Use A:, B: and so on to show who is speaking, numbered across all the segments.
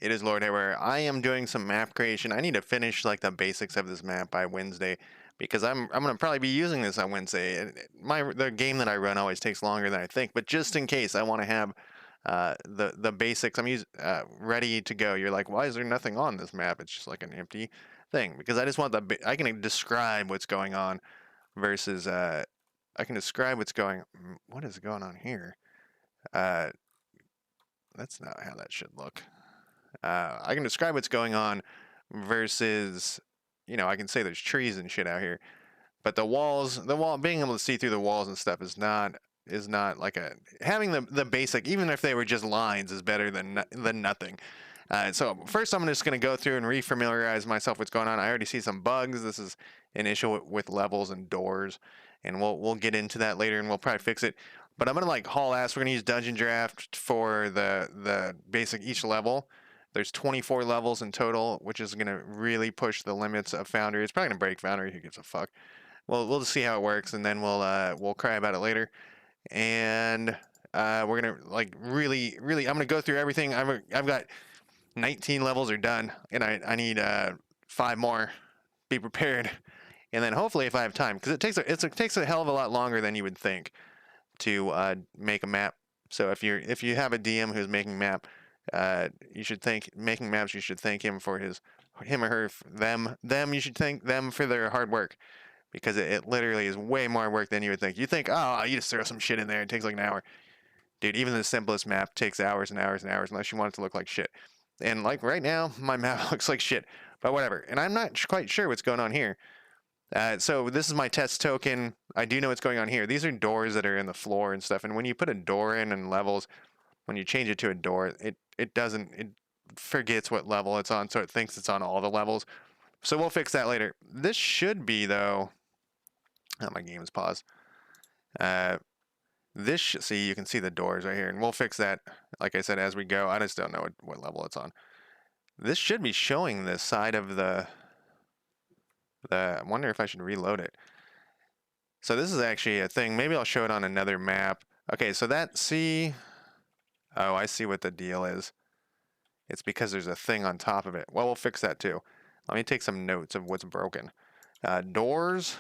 A: It is Lord Everywhere. I am doing some map creation. I need to finish like the basics of this map by Wednesday because I'm gonna probably be using this on Wednesday. The game that I run always takes longer than I think, but just in case, I want to have the basics. Ready to go. You're like, why is there nothing on this map? It's just like an empty thing because I just want I can describe what's going on versus I can describe what's going. What is going on here? That's not how that should look. I can describe what's going on versus, I can say there's trees and shit out here, but the wall, being able to see through the walls and stuff is not like having the basic, even if they were just lines, is better than nothing. So first, I'm just going to go through and refamiliarize myself with what's going on. I already see some bugs. This is an issue with levels and doors, and we'll get into that later, and we'll probably fix it. But I'm gonna like haul ass. We're gonna use DungeonDraft for the basic each level. There's 24 levels in total, which is gonna really push the limits of Foundry. It's probably gonna break Foundry. Who gives a fuck? Well, we'll just see how it works, and then we'll cry about it later. And we're gonna like really. I'm gonna go through everything. I've got 19 levels are done, and I need 5 more. Be prepared, and then hopefully if I have time, because it takes a hell of a lot longer than you would think to make a map. So if you have a DM who's making map, you should making maps. You should thank him for him or her, them. You should thank them for their hard work, because it literally is way more work than you would think. You think, oh, you just throw some shit in there. It takes like an hour. Dude, even the simplest map takes hours and hours and hours unless you want it to look like shit. And like right now, my map looks like shit, but whatever. And I'm not quite sure what's going on here. So this is my test token. I do know what's going on here. These are doors that are in the floor and stuff. And when you put a door in levels, when you change it to a door, it forgets what level it's on, so it thinks it's on all the levels. So we'll fix that later. This should be though. Oh, my game is paused. See, you can see the doors right here, and we'll fix that. Like I said, as we go. I just don't know what level it's on. This should be showing the side of the. I wonder if I should reload it. So this is actually a thing. Maybe I'll show it on another map. Okay, so oh, I see what the deal is. It's because there's a thing on top of it. Well, we'll fix that too. Let me take some notes of what's broken. Doors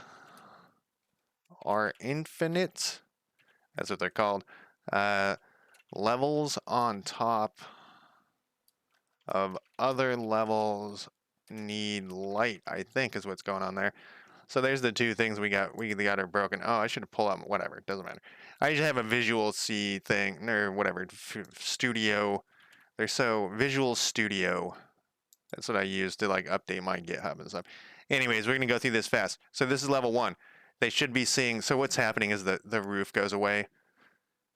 A: are infinite. That's what they're called. Levels on top of other levels need light, I think is what's going on there. So there's the two things we got are broken. Oh, I should have pulled up, whatever, it doesn't matter. I usually have a Visual C thing, or whatever, Studio. They're so Visual Studio. That's what I use to like update my GitHub and stuff. Anyways, we're gonna go through this fast. So this is level 1. They should be seeing, so what's happening is the roof goes away.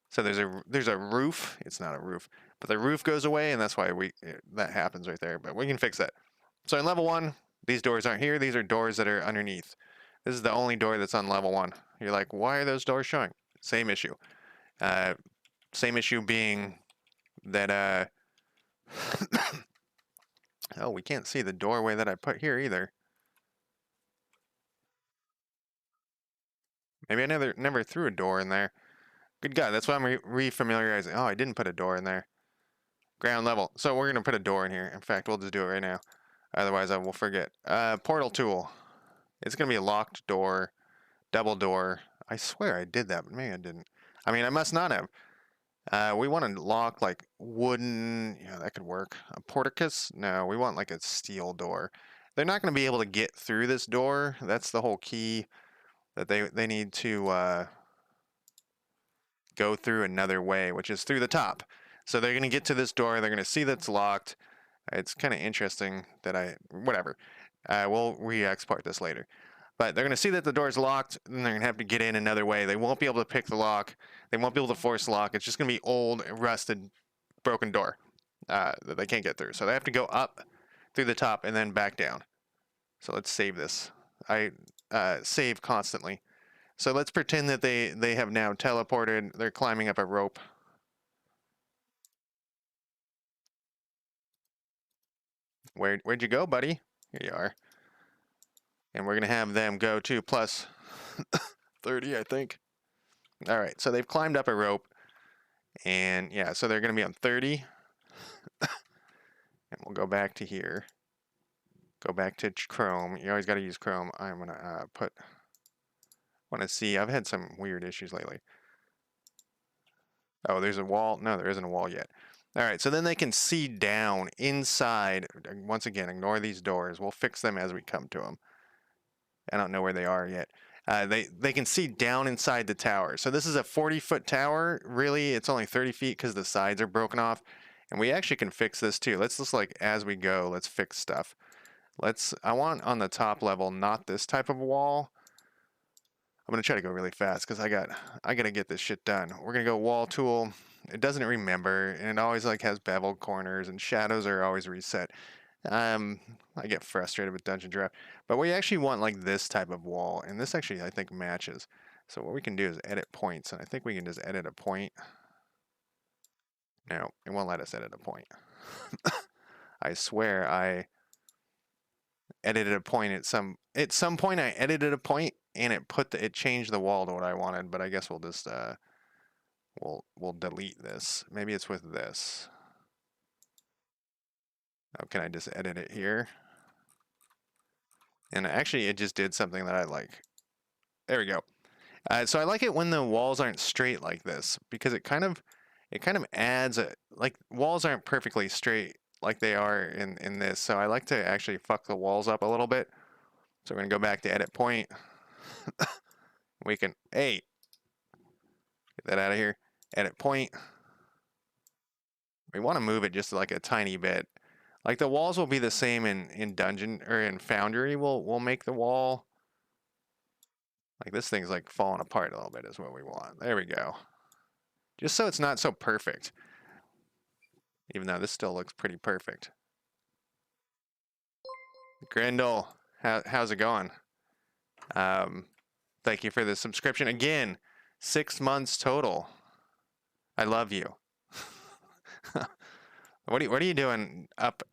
A: So there's a roof, it's not a roof, but the roof goes away, and that's why that happens right there, but we can fix that. So in level 1, these doors aren't here, these are doors that are underneath. This is the only door that's on level 1. You're like, why are those doors showing? Same issue. Same issue being that, oh, we can't see the doorway that I put here either. Maybe I never threw a door in there. Good God, that's why I'm refamiliarizing. Oh, I didn't put a door in there. Ground level. So we're going to put a door in here. In fact, we'll just do it right now. Otherwise, I will forget. Portal tool. It's going to be a locked door. Double door. I swear I did that, but maybe I didn't. I mean, I must not have. We want to lock like wooden. Yeah, that could work. A porticus? No, we want like a steel door. They're not going to be able to get through this door. That's the whole key, that they need to go through another way, which is through the top. So they're going to get to this door. They're going to see that's locked. It's kind of interesting that whatever. We'll re-export this later. But they're going to see that the door is locked, and they're going to have to get in another way. They won't be able to pick the lock. They won't be able to force the lock. It's just going to be old, rusted, broken door that they can't get through. So they have to go up through the top and then back down. So let's save this. I save constantly. So let's pretend that they have now teleported. They're climbing up a rope. Where'd you go, buddy? Here you are. And we're going to have them go to plus 30, I think. All right, so they've climbed up a rope. And yeah, so they're going to be on 30. And we'll go back to here. Go back to Chrome. You always got to use Chrome. I'm going to want to see. I've had some weird issues lately. Oh, there's a wall. No, there isn't a wall yet. All right, so then they can see down inside. Once again, ignore these doors. We'll fix them as we come to them. I don't know where they are yet. They can see down inside the tower. So this is a 40-foot tower. Really, it's only 30 feet because the sides are broken off. And we actually can fix this too. Let's just like, as we go, let's fix stuff. I want on the top level, not this type of wall. I'm gonna try to go really fast because I gotta get this shit done. We're gonna go wall tool. It doesn't remember, and it always like has beveled corners, and shadows are always reset. I get frustrated with DungeonDraft, but we actually want like this type of wall, and this actually I think matches. So what we can do is edit points, and I think we can just edit a point. No, it won't let us edit a point. I swear I edited a point at some point. I edited a point, and it changed the wall to what I wanted. But I guess we'll just we'll delete this. Maybe it's with this. Oh, can I just edit it here? And actually, it just did something that I like. There we go. So I like it when the walls aren't straight like this because it kind of adds like walls aren't perfectly straight like they are in this. So I like to actually fuck the walls up a little bit. So we're gonna go back to edit point. We can get that out of here. Edit point. We want to move it just like a tiny bit. Like the walls will be the same in Dungeon or in Foundry. We'll make the wall. Like this thing's like falling apart a little bit is what we want. There we go. Just so it's not so perfect. Even though this still looks pretty perfect. Grindel, how's it going? Thank you for the subscription. Again, 6 months total. I love you. What are you doing up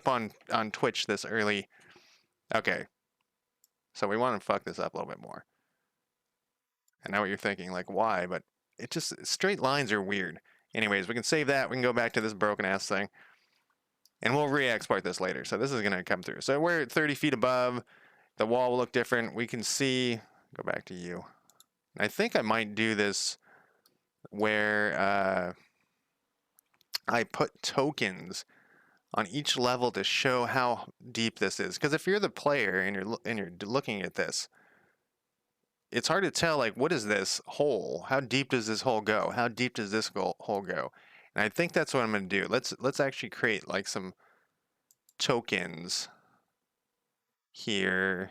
A: on Twitch this early? Okay. So we want to fuck this up a little bit more. I know what you're thinking, like why, but it just straight lines are weird. Anyways, we can save that. We can go back to this broken ass thing. And we'll re-export this later. So this is going to come through. So we're at 30 feet above. The wall will look different. We can see, go back to you. I think I might do this where I put tokens on each level to show how deep this is. Because if you're the player and you're looking at this, it's hard to tell, like, what is this hole? How deep does this hole go? How deep does this hole go? And I think that's what I'm going to do. Let's actually create like some tokens here.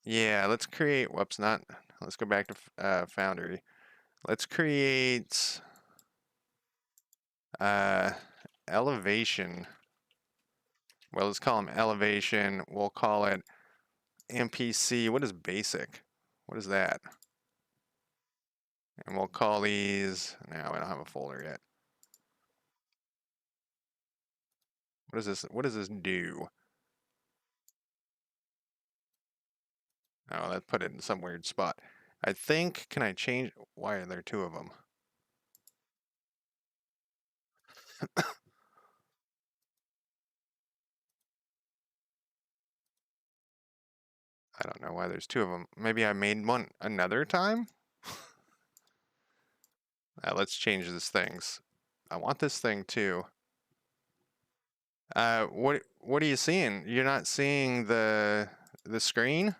A: Yeah, let's create, let's go back to Foundry. Let's create elevation. Well, let's call them elevation. We'll call it NPC. What is basic? What is that? And we'll call these, no, I don't have a folder yet. What does this do? Oh, that put it in some weird spot. I think, can I change, why are there two of them? I don't know why there's two of them. Maybe I made one another time? Let's change these things. I want this thing too. What are you seeing? You're not seeing the screen?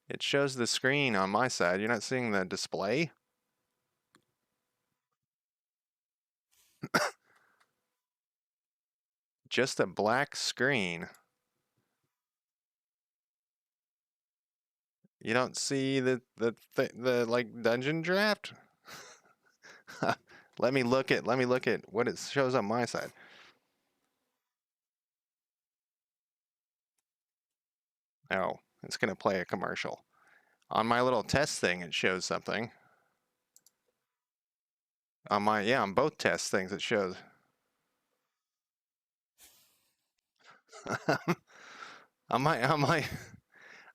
A: It shows the screen on my side. You're not seeing the display? Just a black screen. You don't see the like dungeon draft? Let me look at what it shows on my side. Oh, it's gonna play a commercial. On my little test thing, it shows something. On both test things, it shows.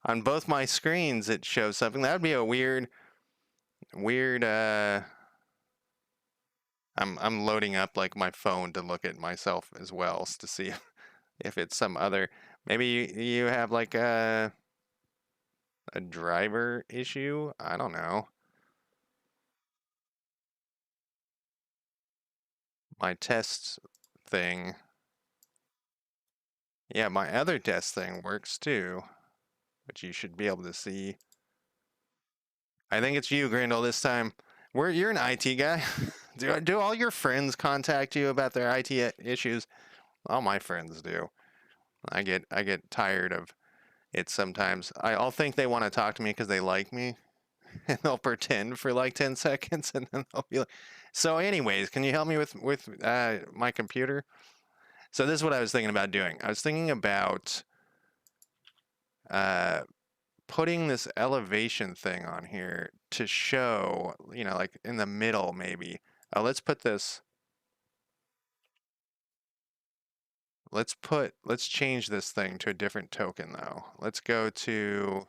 A: On both my screens, it shows something. That would be a weird. I'm loading up like my phone to look at myself as well to see if it's some other. Maybe you have like a driver issue. I don't know. My test thing. Yeah, my other test thing works too, but you should be able to see. I think it's you, Grindle, this time. You're an IT guy. Do all your friends contact you about their IT issues? All my friends do. I get tired of it sometimes. I'll think they want to talk to me because they like me, and they'll pretend for like 10 seconds, and then they'll be like, "So, anyways, can you help me with my computer?" So this is what I was thinking about doing. I was thinking about uh, putting this elevation thing on here to show, like in the middle maybe. Let's put this. Let's change this thing to a different token though. Let's go to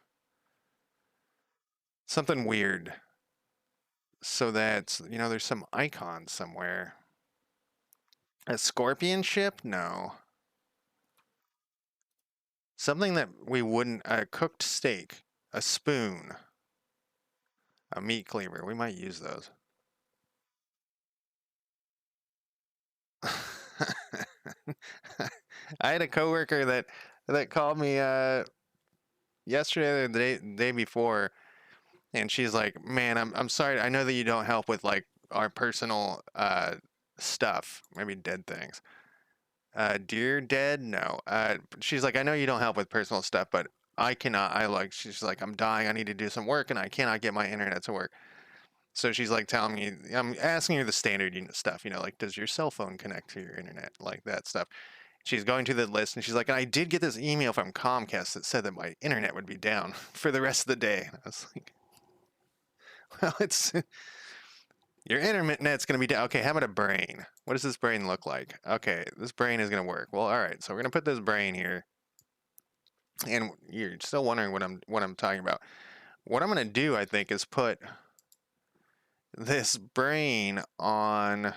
A: something weird so that, there's some icon somewhere. A scorpion ship? No. Something that we wouldn't, a cooked steak, a spoon, a meat cleaver. We might use those. I had a coworker that called me yesterday or the day before, and she's like, "Man, I'm sorry. I know that you don't help with like our personal stuff, maybe dead things. Dear dead? No. She's like, I know you don't help with personal stuff, but I cannot. She's like, I'm dying. I need to do some work, and I cannot get my internet to work. So she's like telling me, I'm asking her the standard stuff, like, does your cell phone connect to your internet? Like that stuff. She's going to the list, and she's like, and I did get this email from Comcast that said that my internet would be down for the rest of the day. And I was like, well, it's your internet's going to be down. Okay, how about a brain? What does this brain look like? Okay, this brain is going to work. Well, all right, so we're going to put this brain here. And you're still wondering what I'm talking about. What I'm going to do, I think, is put this brain on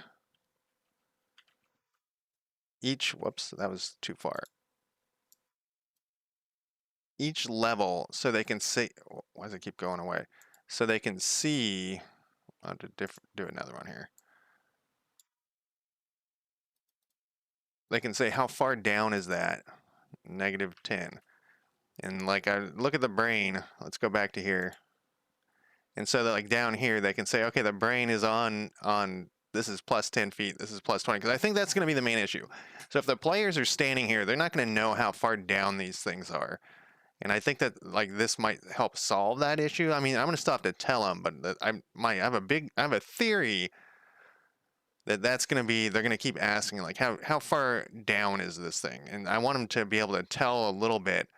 A: each, whoops, that was too far. Each level so they can see, why does it keep going away? So they can see, I'll have to do another one here. They can say how far down is that? -10. And like I look at the brain, let's go back to here. And so that like down here, they can say, okay, the brain is on this is plus 10 feet, this is plus 20, because I think that's going to be the main issue. So if the players are standing here, they're not going to know how far down these things are. And I think that like this might help solve that issue. I mean, I'm going to still have to tell them, but I have a theory that that's going to be, they're going to keep asking like, how far down is this thing? And I want them to be able to tell a little bit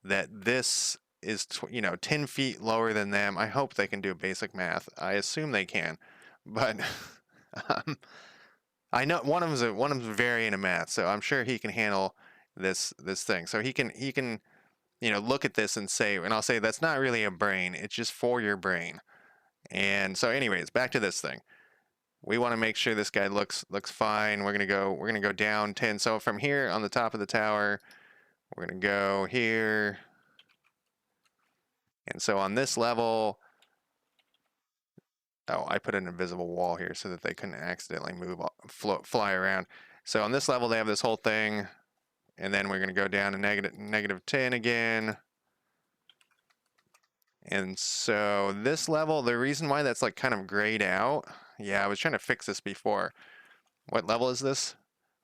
A: that this is 10 feet lower than them. I hope they can do basic math. I assume they can, but I know one of them's very into math, so I'm sure he can handle this thing. So he can look at this and say, and I'll say that's not really a brain. It's just for your brain. And so, anyways, back to this thing. We want to make sure this guy looks fine. We're gonna go down 10. So from here on the top of the tower, we're gonna go here. And so on this level, oh, I put an invisible wall here so that they couldn't accidentally fly around. So on this level, they have this whole thing, and then we're going to go down to -10 again. And so this level, the reason why that's like kind of grayed out, yeah, I was trying to fix this before. What level is this?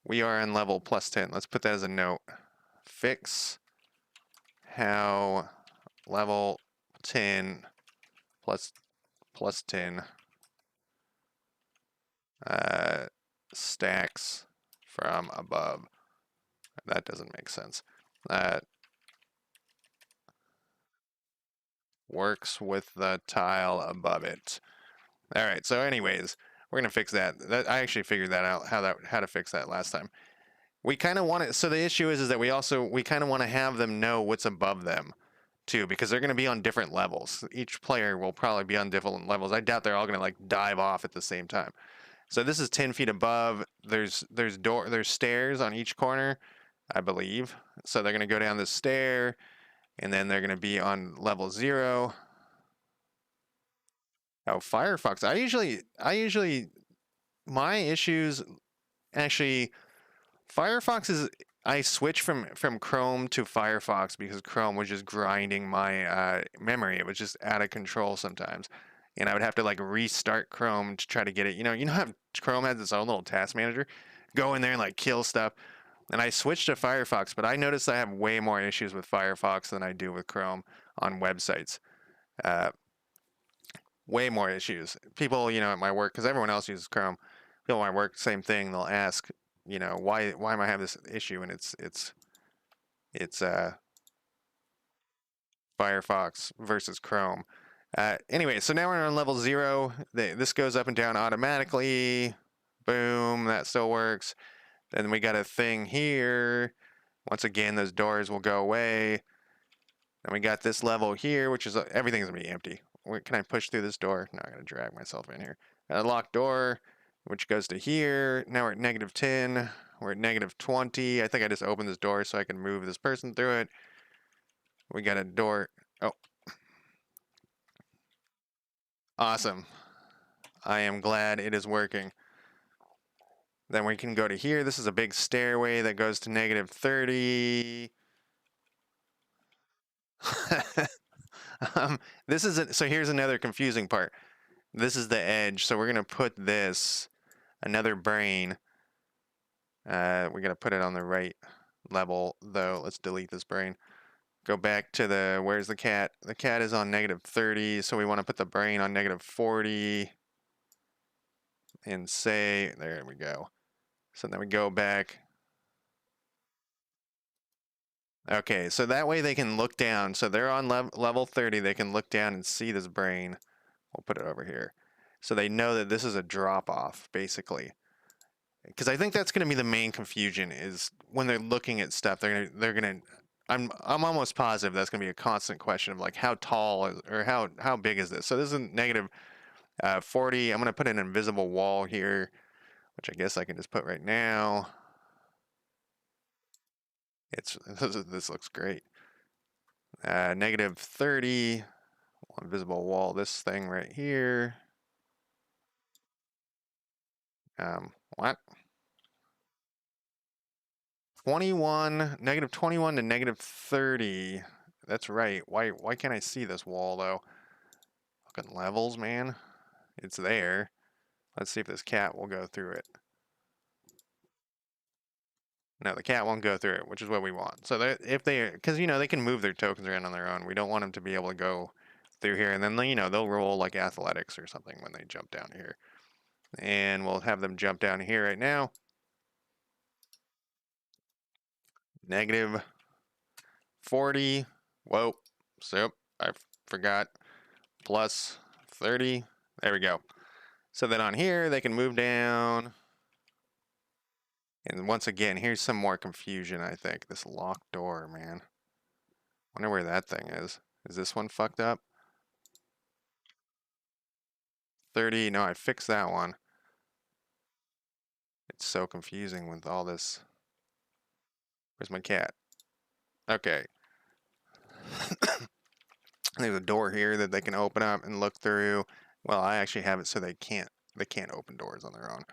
A: We are on level +10. Let's put that as a note. Fix how level 10 plus 10 stacks from above. That doesn't make sense. That works with the tile above it. All right, so anyways, we're gonna fix that. I actually figured that out, how to fix that last time. We kind of want it, so the issue is that we kind of want to have them know what's above them too, because they're going to be on different levels. Each player will probably be on different levels. I doubt they're all going to like dive off at the same time. So this is 10 feet above. There's stairs on each corner, I believe. So they're going to go down this stair, and then they're going to be on level 0. Oh, Firefox. I usually, my issues, actually, Firefox is, I switched from Chrome to Firefox because Chrome was just grinding my memory. It was just out of control sometimes. And I would have to like restart Chrome to try to get it. You know how Chrome has its own little task manager? Go in there and like kill stuff. And I switched to Firefox, but I noticed I have way more issues with Firefox than I do with Chrome on websites. Uh, Way more issues. People, at my work, because everyone else uses Chrome. People at my work, same thing. They'll ask, why am I having this issue? And it's Firefox versus Chrome. Anyway, so now we're on level 0. This goes up and down automatically. Boom, that still works. Then we got a thing here. Once again, those doors will go away. Then we got this level here, which is everything's gonna be empty. Can I push through this door? No, I gotta drag myself in here. Got a locked door, which goes to here. Now we're at -10. We're at -20. I think I just opened this door so I can move this person through it. We got a door. Oh, awesome. I am glad it is working. Then we can go to here. This is a big stairway that goes to -30. This isn't, so here's another confusing part. This is the edge, so we're gonna put this, another brain. We're gonna put it on the right level, though. Let's delete this brain. Go back to where's the cat? The cat is on -30, so we want to put the brain on -40 and say, there we go. So then we go back. Okay, so that way they can look down. So they're on level 30, they can look down and see this brain. We'll put it over here. So they know that this is a drop off, basically. Because I think that's going to be the main confusion is when they're looking at stuff, they're gonna. I'm almost positive that's going to be a constant question of like how tall is, or how big is this? So this is -40. I'm going to put an invisible wall here, which I guess I can just put right now. This looks great. -30. Invisible wall. This thing right here. What? 21, -21 to -30. That's right. Why can't I see this wall though? Fucking levels, man. It's there. Let's see if this cat will go through it. No, the cat won't go through it, which is what we want. So because they can move their tokens around on their own. We don't want them to be able to go through here, and then they'll roll like athletics or something when they jump down here. And we'll have them jump down here right now. -40. Whoa. So I forgot. +30. There we go. So then on here, they can move down. And once again, here's some more confusion, I think. This locked door, man. Wonder where that thing is. Is this one fucked up? 30. No, I fixed that one. It's so confusing with all this. Where's my cat? Okay. There's a door here that they can open up and look through. Well, I actually have it so they can't open doors on their own.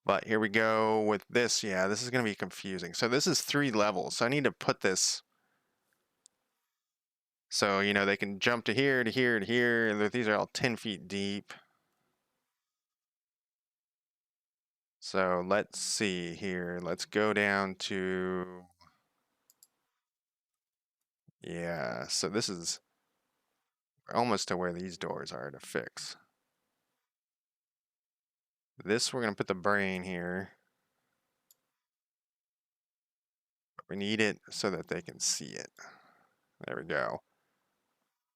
A: But here we go with this. Yeah, this is going to be confusing. So this is 3 levels. So I need to put this. So, they can jump to here, to here, to here. And these are all 10 feet deep. So let's see here. Let's go down to, yeah, so this is almost to where these doors are to fix. This, we're going to put the brain here. We need it so that they can see it. There we go.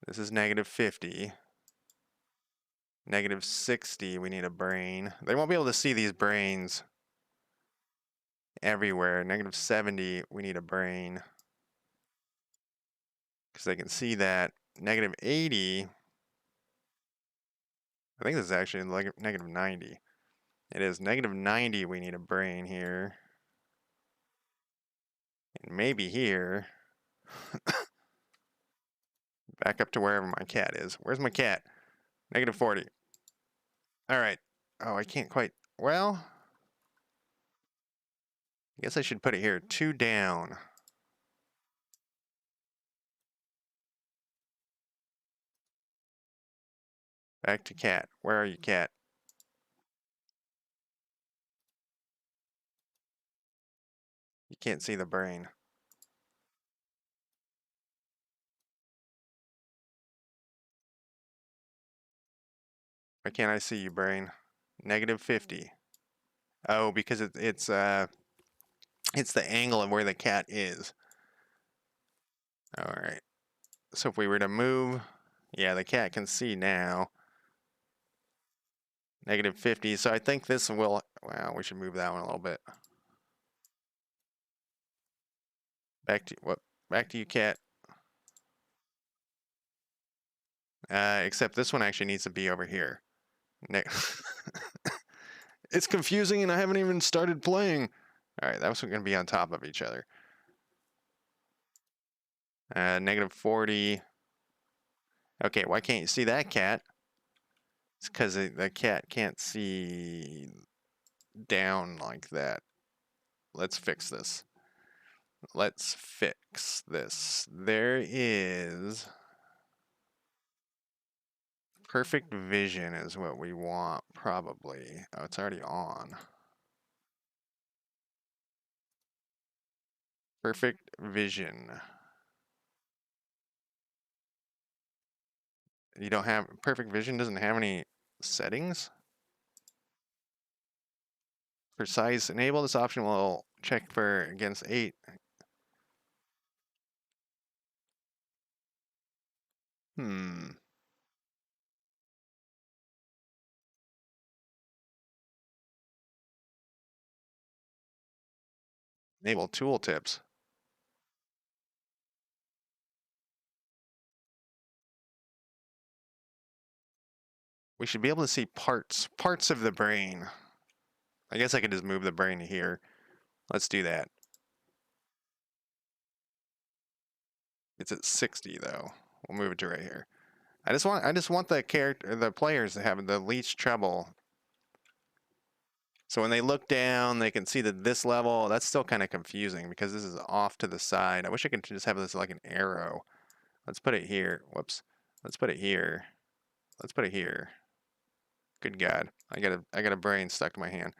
A: This is -50. -60, we need a brain. They won't be able to see these brains everywhere. -70, we need a brain. Because they can see that. -80, I think this is actually like -90. It is -90. We need a brain here. And maybe here. Back up to wherever my cat is. Where's my cat? -40. All right. Oh, I can't quite. Well, I guess I should put it here. 2 down. Back to cat. Where are you, cat? You can't see the brain. Why can't I see you, brain? -50. Oh, because it's the angle of where the cat is. All right. So if we were to move, yeah, the cat can see now. -50. So I think this will. Well, we should move that one a little bit. Back to what? Back to you, cat. Except this one actually needs to be over here. It's confusing, and I haven't even started playing. All right, that was going to be on top of each other. -40. Okay, why can't you see that, cat? It's because the cat can't see down like that. Let's fix this. Let's fix this. There is perfect vision is what we want, probably. Oh, it's already on. Perfect vision. You don't have perfect vision doesn't have any settings. Precise enable this option will check for against 8. Enable tooltips. We should be able to see parts of the brain. I guess I could just move the brain to here. Let's do that. It's at 60 though. We'll move it to right here. I just want the players to have the least trouble. So when they look down, they can see that this level, that's still kind of confusing because this is off to the side. I wish I could just have this like an arrow. Let's put it here. Whoops. Let's put it here. Let's put it here. Good God. I got a brain stuck to my hand.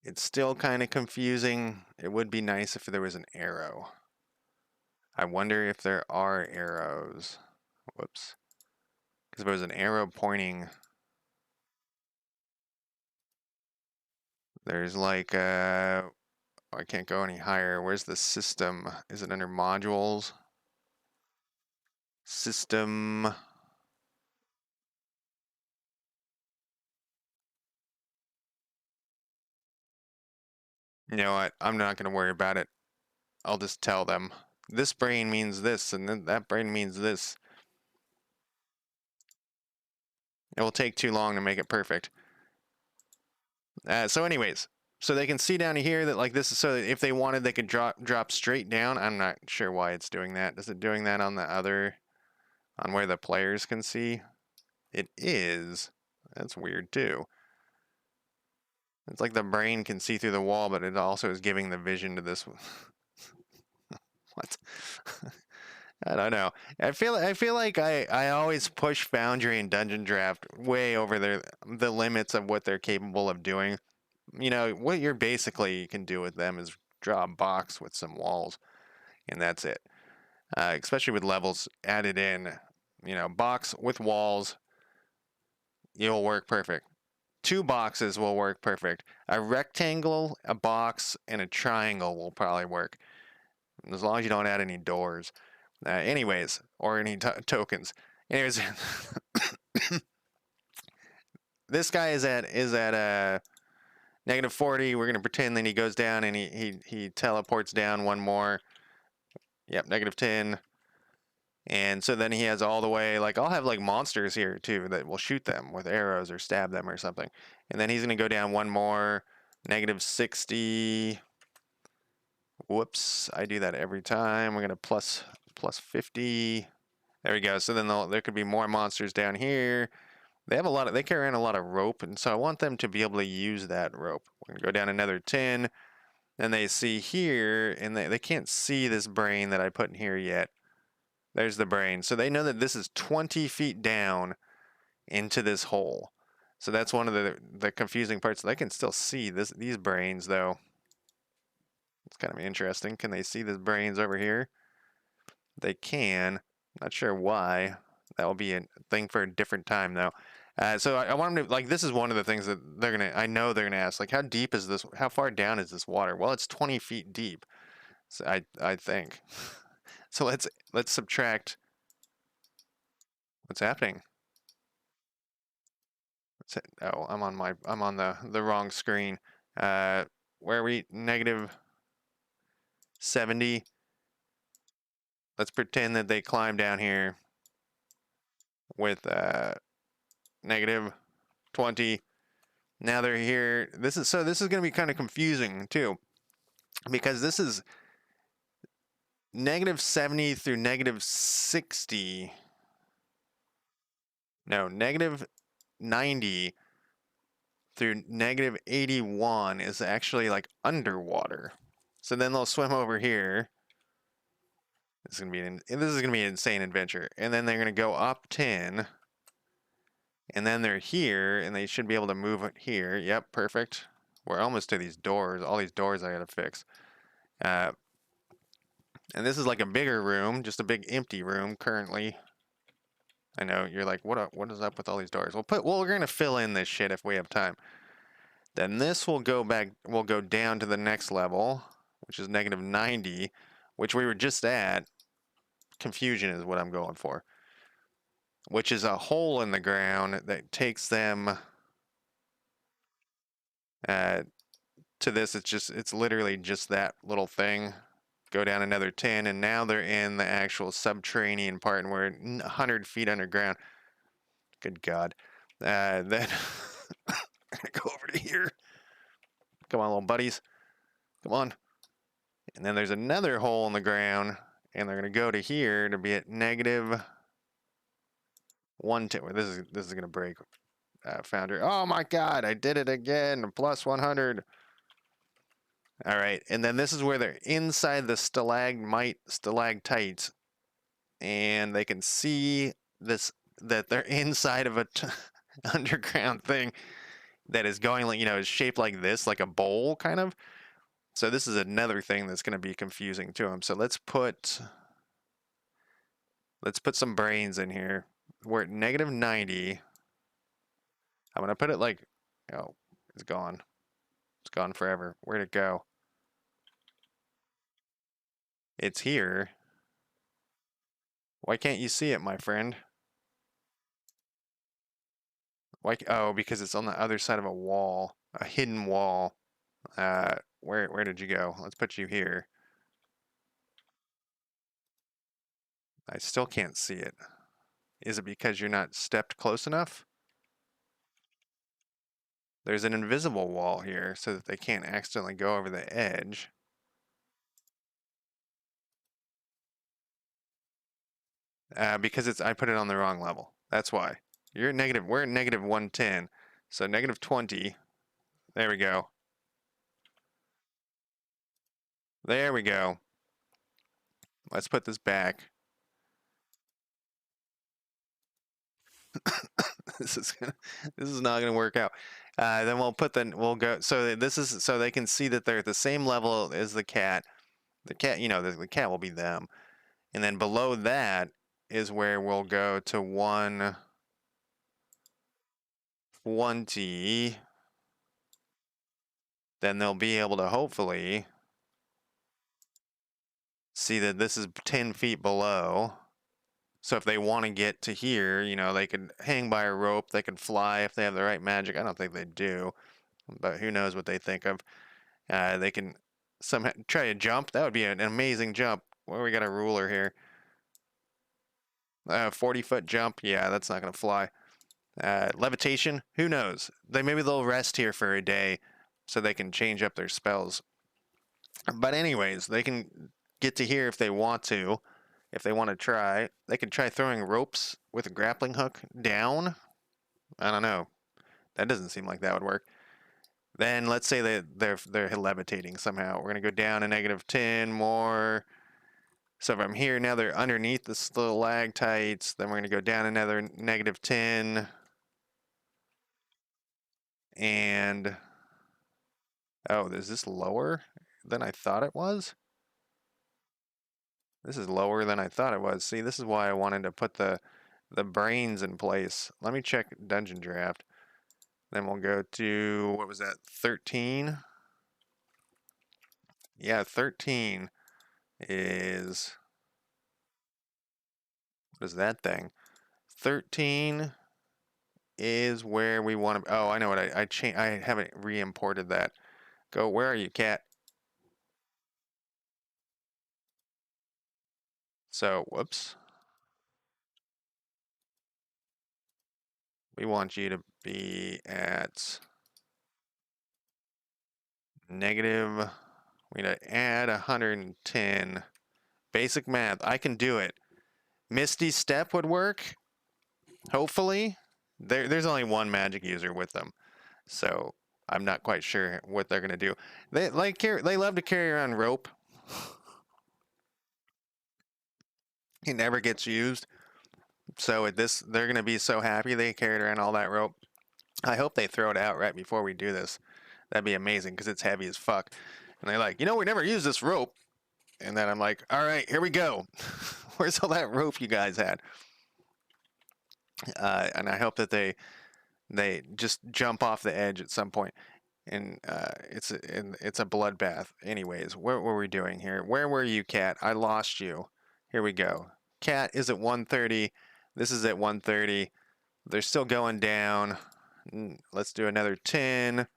A: It's still kind of confusing. It would be nice if there was an arrow. I wonder if there are arrows. Whoops. Because if there was an arrow pointing, there's like, oh, I can't go any higher. Where's the system? Is it under modules? System. You know what? I'm not going to worry about it. I'll just tell them. This brain means this, and then that brain means this. It will take too long to make it perfect. So anyways, so they can see down here that like this is so that if they wanted, they could drop straight down. I'm not sure why it's doing that. Is it doing that on the other, on where the players can see? It is. That's weird too. It's like the brain can see through the wall, but it also is giving the vision to this. What? I don't know. I feel like I always push Foundry and DungeonDraft way over the limits of what they're capable of doing. You know, what you're basically you can do with them is draw a box with some walls, and that's it. Especially with levels added in, you know, box with walls, it'll work perfect. 2 boxes will work perfect. A rectangle, a box, and a triangle will probably work, as long as you don't add any doors. Anyways, or any tokens. Anyways, this guy is at -40. We're gonna pretend that he goes down and he teleports down one more. Yep, -10. And so then he has all the way, like, I'll have like monsters here too that will shoot them with arrows or stab them or something. And then he's going to go down one more, -60. Whoops, I do that every time. We're going to plus 50. There we go. So then there could be more monsters down here. They carry around a lot of rope, and so I want them to be able to use that rope. We're going to go down another 10. And they see here, and they can't see this brain that I put in here yet. There's the brain. So they know that this is 20 feet down into this hole. So that's one of the confusing parts. They can still see these brains, though. It's kind of interesting. Can they see these brains over here? They can. Not sure why. That will be a thing for a different time, though. So I want them to, like, this is one of the things that I know they're gonna ask, like, how deep is this? How far down is this water? Well, it's 20 feet deep. So I think. So let's subtract. What's happening? Oh, I'm on the wrong screen. Where are we? -70. Let's pretend that they climb down here with -20. Now they're here. This is going to be kind of confusing too, because this is -70 through -60. No, -90 through -81 is actually like underwater. So then they'll swim over here. This is gonna be an insane adventure. And then they're gonna go up 10. And then they're here, and they should be able to move it here. Yep, perfect. We're almost to these doors. All these doors I gotta fix. And this is like a bigger room, just a big empty room currently. I know you're like, what is up with all these doors? We're gonna fill in this shit if we have time. Then this will go down to the next level, which is -90, which we were just at. Confusion is what I'm going for. Which is a hole in the ground that takes them to this. It's literally just that little thing. Go down another 10, and now they're in the actual subterranean part, and we're 100 feet underground. Good God. Then go over to here. Come on, little buddies. Come on. And then there's another hole in the ground, and they're going to go to here to be at -110. This is going to break Foundry. Oh my God, I did it again. Plus 100. All right, and then this is where they're inside the stalactites, and they can see that they're inside of a underground thing that is going, like, is shaped like this, like a bowl kind of. So this is another thing that's going to be confusing to them. So let's put some brains in here. We're at -90. I'm going to put it like, oh, it's gone. It's gone forever. Where'd it go? It's here. Why can't you see it, my friend? Why? Oh, because it's on the other side of a wall, a hidden wall. Where did you go? Let's put you here. I still can't see it. Is it because you're not stepped close enough? There's an invisible wall here so that they can't accidentally go over the edge. Because I put it on the wrong level. That's why. We're at -110. So -20. There we go. There we go. Let's put this back. this is not gonna work out. Then we'll go. So this is so they can see that they're at the same level as the cat. The cat, the cat will be them, and then below that is where we'll go to 120. Then they'll be able to hopefully see that this is 10 feet below. So if they want to get to here, they can hang by a rope. They can fly if they have the right magic. I don't think they do, but who knows what they think of. They can somehow try to jump. That would be an amazing jump. Well, we got a ruler here. 40-foot jump. Yeah, that's not going to fly. Levitation. Who knows? Maybe they'll rest here for a day so they can change up their spells. But anyways, they can get to here if they want to. If they want to try, they can try throwing ropes with a grappling hook down. I don't know. That doesn't seem like that would work. Then let's say they're levitating somehow. We're gonna go down a -10 more. So if I'm here now, they're underneath the stalactites. Then we're gonna go down another -10. And oh, is this lower than I thought it was? This is lower than I thought it was. See, this is why I wanted to put the brains in place. Let me check Dungeon Draft. Then we'll go to, what was that, 13? Yeah, 13 is, what is that thing? 13 is where we want to, oh, I know what I haven't re-imported that. Go, where are you, cat? So, whoops. We want you to be at negative, we need to add 110. Basic math, I can do it. Misty Step would work, hopefully. There's only one magic user with them, so I'm not quite sure what they're gonna do. They love to carry around rope. It never gets used, so at this they're gonna be so happy they carried around all that rope. I hope they throw it out right before we do this. That'd be amazing because it's heavy as fuck. And they're like, we never use this rope. And then I'm like, all right, here we go. Where's all that rope you guys had? And I hope that they just jump off the edge at some point. And it's a bloodbath. Anyways, what were we doing here? Where were you, cat? I lost you. Here we go. Cat is at 130. This is at 130. They're still going down. Let's do another 10.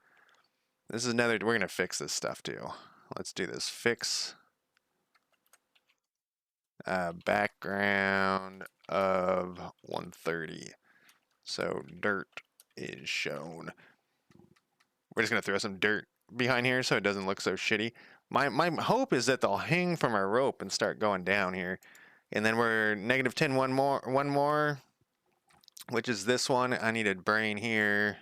A: This is another, we're going to fix this stuff too. Let's do this. Fix background of 130. So dirt is shown. We're just going to throw some dirt behind here so it doesn't look so shitty. My hope is that they'll hang from our rope and start going down here. And then we're -10, one more, which is this one. I need a brain here.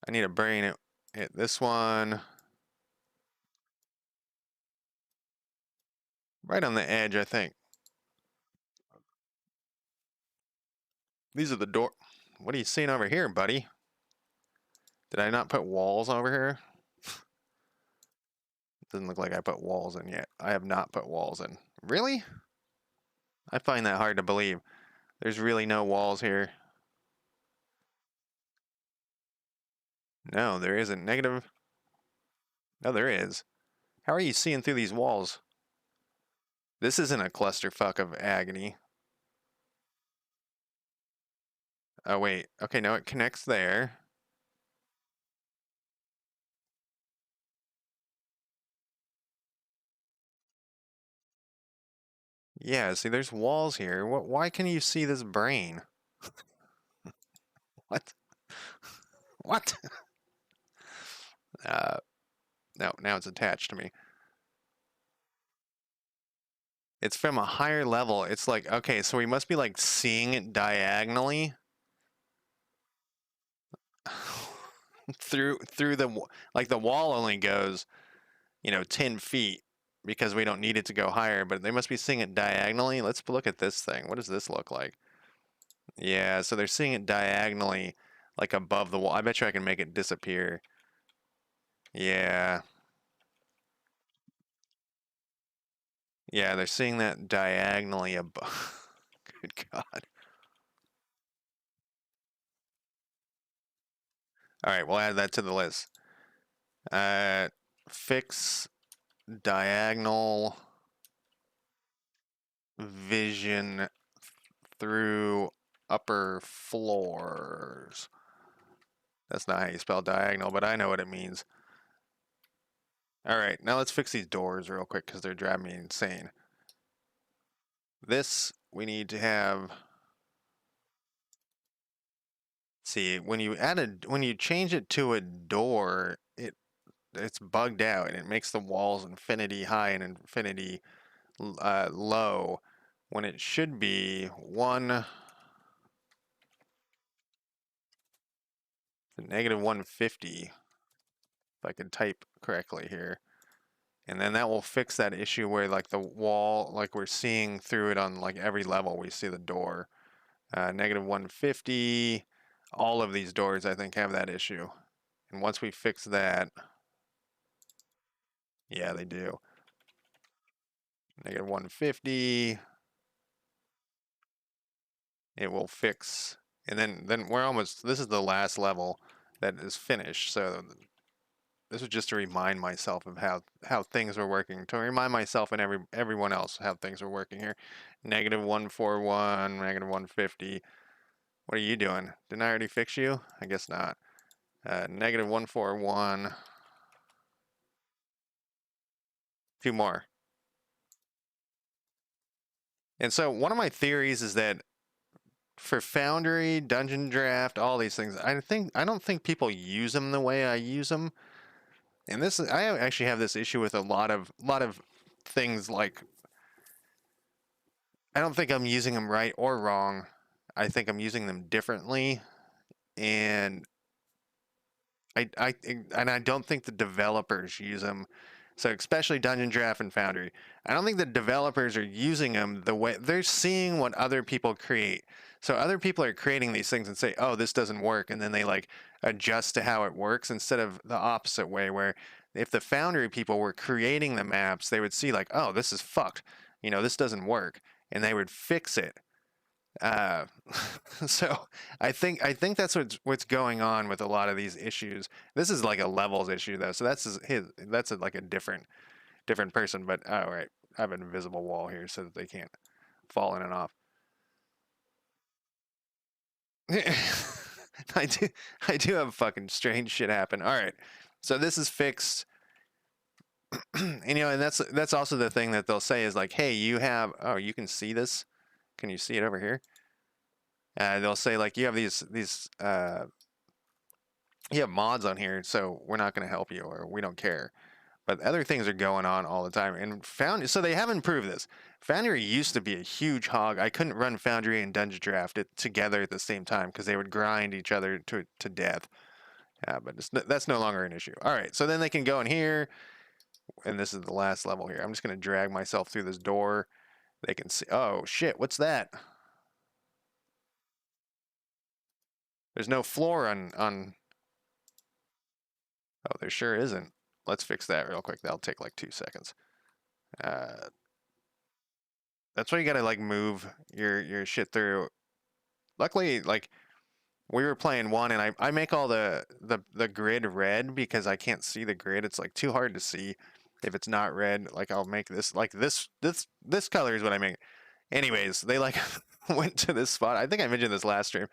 A: I need a brain at this one. Right on the edge, I think. These are the door. What are you seeing over here, buddy? Did I not put walls over here? Doesn't look like I put walls in yet. I have not put walls in. Really? I find that hard to believe. There's really no walls here. No, there isn't. Negative. No, there is. How are you seeing through these walls? This isn't a clusterfuck of agony. Oh, wait. Okay, no, it connects there. Yeah, see, there's walls here. Why can you see this brain? What? What? No, now it's attached to me. It's from a higher level. It's like, okay, so we must be like seeing it diagonally through the, like the wall only goes, 10 feet because we don't need it to go higher, but they must be seeing it diagonally. Let's look at this thing. What does this look like? Yeah, so they're seeing it diagonally, like above the wall. I bet you I can make it disappear. Yeah. Yeah, they're seeing that diagonally above. Good God. All right, we'll add that to the list. Fix diagonal vision through upper floors. That's not how you spell diagonal, but I know what it means. All right, now let's fix these doors real quick because they're driving me insane. This we need to have, see, when you change it to a door, it's bugged out and it makes the walls infinity high and infinity low when it should be negative 150, if I could type correctly here. And then that will fix that issue where like the wall, like we're seeing through it on like every level, we see the door. Negative 150, all of these doors I think have that issue. And once we fix that, yeah, they do. Negative 150, it will fix. And then we're almost, this is the last level that is finished. So this was just to remind myself of how things were working, to remind myself and everyone else how things were working here. Negative 141, negative 150. What are you doing? Didn't I already fix you? I guess not. Negative 141. Few more. And so one of my theories is that for Foundry, Dungeon Draft, all these things, I don't think people use them the way I use them. And this, I actually have this issue with a lot of things. Like, I don't think I'm using them right or wrong. I think I'm using them differently, and I don't think the developers use them. So especially Dungeon Draft and Foundry, I don't think the developers are using them the way they're seeing what other people create. So other people are creating these things and say, "Oh, this doesn't work," and then they like adjust to how it works instead of the opposite way, where if the Foundry people were creating the maps, they would see like, "Oh, this is fucked. You know, this doesn't work," and they would fix it. Uh, so I think that's what's going on with a lot of these issues. This is like a levels issue though, so that's like a different person. But all right, I have an invisible wall here so that they can't fall in and off. I do I do have fucking strange shit happen. All right, so this is fixed, and and that's also the thing that they'll say is like, hey, you can see this. Can you see it over here? They'll say like you have these you have mods on here, so we're not going to help you or we don't care. But other things are going on all the time. And so they have improved this. Foundry used to be a huge hog. I couldn't run Foundry and DungeonDraft it together at the same time because they would grind each other to death. But that's no longer an issue. All right, so then they can go in here, and this is the last level here. I'm just going to drag myself through this door. They can see. Oh shit! What's that? There's no floor on. Oh, there sure isn't. Let's fix that real quick. That'll take like 2 seconds. Uh, that's why you gotta like move your shit through. Luckily, like we were playing one, and I make all the grid red because I can't see the grid. It's like too hard to see if it's not red. Like I'll make this like this color is what I make. Anyways, they like went to this spot. I think I mentioned this last stream.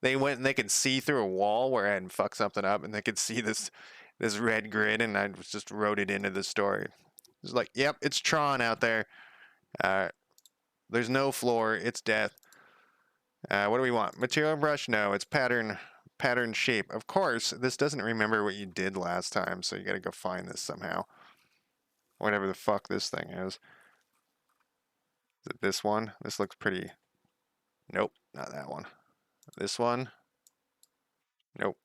A: They went and they could see through a wall where I hadn't fucked something up, and they could see this red grid, and I just wrote it into the story. It's like, yep, it's Tron out there. Uh, there's no floor. It's death. What do we want? Material brush? No, it's pattern shape. Of course, this doesn't remember what you did last time, so you got to go find this somehow. Whatever the fuck this thing is. Is it this one? This looks pretty. Nope, not that one. This one? Nope.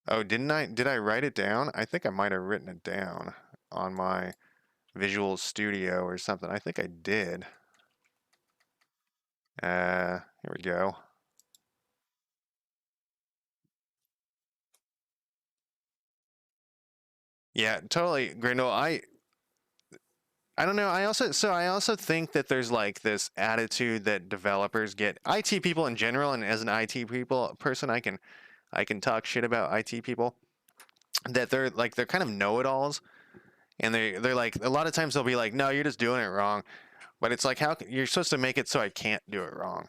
A: Oh, did I write it down? I think I might have written it down on my Visual Studio or something. I think I did. Here we go. Yeah, totally, Grindel. I don't know. I also think that there's like this attitude that developers get, IT people in general, and as an IT person, I can talk shit about IT people, that they're kind of know-it-alls, and they're like, a lot of times they'll be like, no, you're just doing it wrong. But it's like, you're supposed to make it so I can't do it wrong.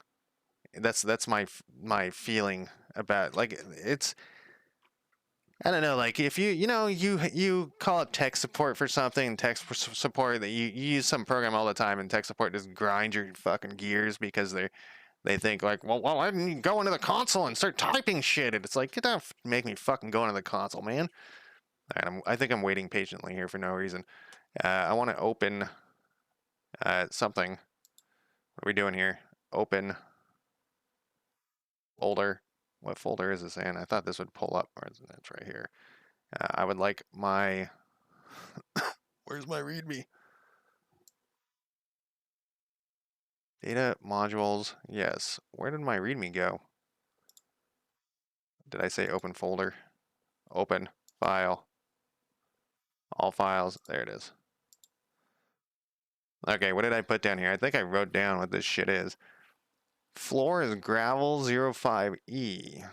A: That's my feeling about, like, it's I don't know, like if you call up tech support for something, support that you use some program all the time, and tech support just grind your fucking gears because they think like, well, I didn't go into the console and start typing shit, and it's like, get that, make me fucking go into the console, man. All right, I think I'm waiting patiently here for no reason. I want to open something. What are we doing here? Open folder. What folder is this in? I thought this would pull up. Or it's right here. I would like my. Where's my README? Data modules. Yes. Where did my README go? Did I say open folder? Open file. All files. There it is. Okay, what did I put down here? I think I wrote down what this shit is. Floor is gravel 05E.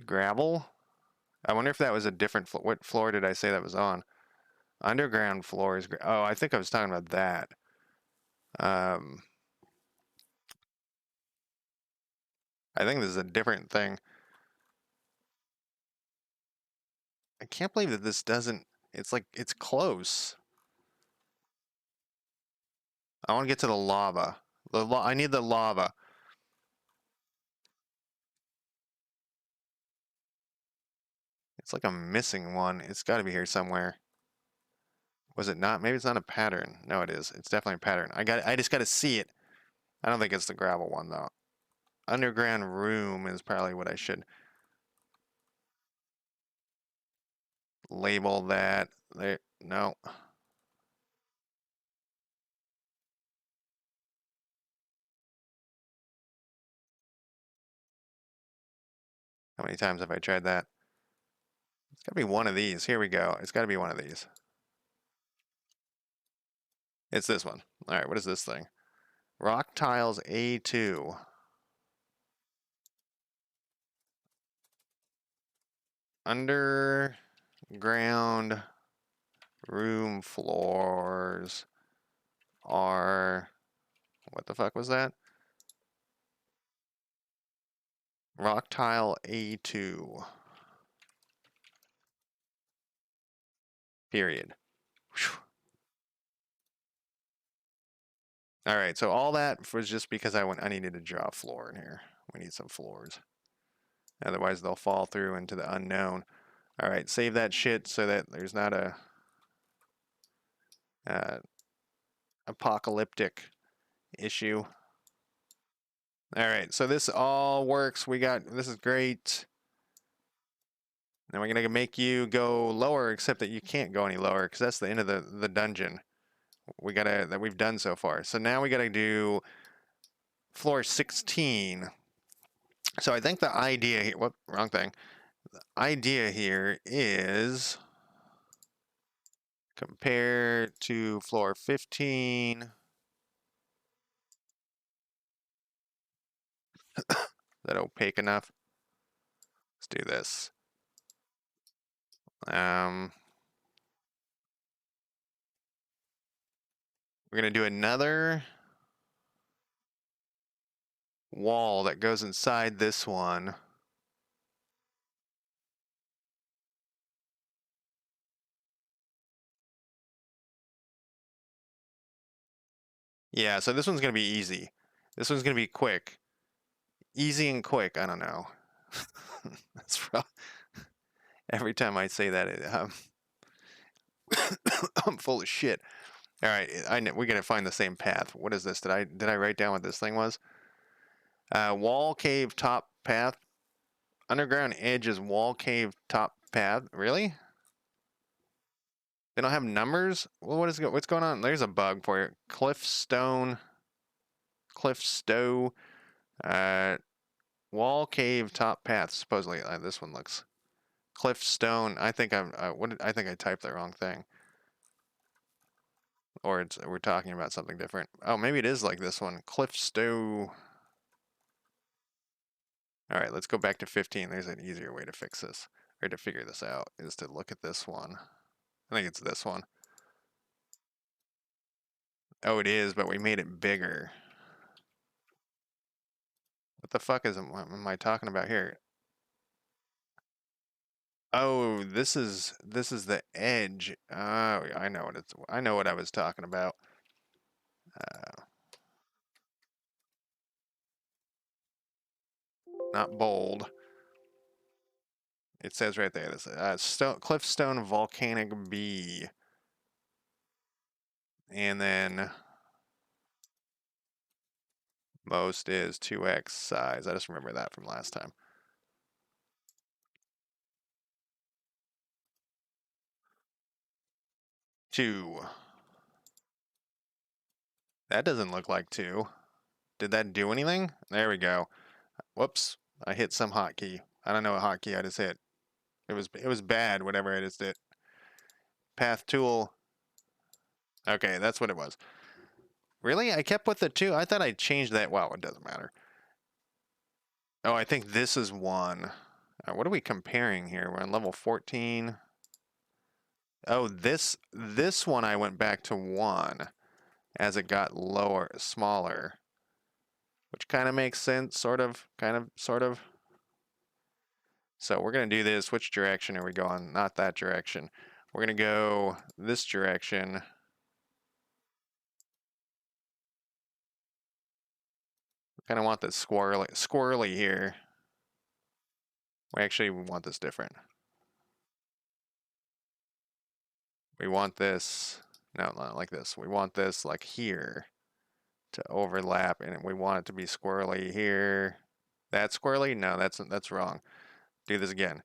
A: Gravel? I wonder if that was a different floor. What floor did I say that was on? Underground floor is. Oh, I think I was talking about that. I think this is a different thing. I can't believe that this doesn't. It's like it's close. I want to get to the lava. I need the lava. It's like I'm missing one. It's got to be here somewhere. Was it not? Maybe it's not a pattern. No, it is. It's definitely a pattern. I just got to see it. I don't think it's the gravel one though. Underground room is probably what I should label that. There. No. How many times have I tried that? It's got to be one of these. Here we go. It's got to be one of these. It's this one. All right, what is this thing? Rock tiles A2. Underground room floors are. What the fuck was that? Rock tile A2. Period. Whew. All right, so all that was just because I needed to draw a floor in here. We need some floors. Otherwise, they'll fall through into the unknown. All right, save that shit so that there's not a apocalyptic issue. All right, so this all works. This is great. Now we're gonna make you go lower, except that you can't go any lower because that's the end of the dungeon. That we've done so far. So now we gotta do floor 16. So I think the idea here, whoop, wrong thing. The idea here is compare to floor 15. Is that opaque enough? Let's do this. We're gonna do another wall that goes inside this one. Yeah, so this one's gonna be easy. This one's gonna be quick. Easy and quick, I don't know. That's every time I say that, I'm full of shit. All right, we're gonna find the same path. What is this? Did I write down what this thing was? Wall cave top path. Underground edge is wall cave top path. Really? They don't have numbers? Well, what's going on? There's a bug for you. Cliff stow. Wall cave top path. Supposedly, this one looks. Cliff stone. I think I think I typed the wrong thing. Or we're talking about something different. Oh, maybe it is like this one. Cliff stow. All right, let's go back to 15. There's an easier way to fix this, or to figure this out, is to look at this one. I think it's this one. Oh, it is, but we made it bigger. What the fuck what am I talking about here? Oh, this is the edge. Oh, I know what I was talking about. Not bold. It says right there. This cliffstone volcanic B, and then most is 2x size. I just remember that from last time. Two. That doesn't look like two. Did that do anything? There we go. Whoops. I hit some hotkey. I don't know what hotkey I just hit. It was bad, whatever I just did. Path tool. Okay, that's what it was. Really? I kept with the two? I thought I changed that. Well, it doesn't matter. Oh, I think this is one. What are we comparing here? We're on level 14. Oh, this one I went back to 1 as it got lower, smaller. Which kind of makes sense, sort of, kind of, sort of. So we're going to do this. Which direction are we going? Not that direction. We're going to go this direction. We kind of want this squirrely here. We want this different. We want this, no, not like this. We want this like here to overlap, and we want it to be squirrely here. That's squirrely? No, that's wrong. Do this again.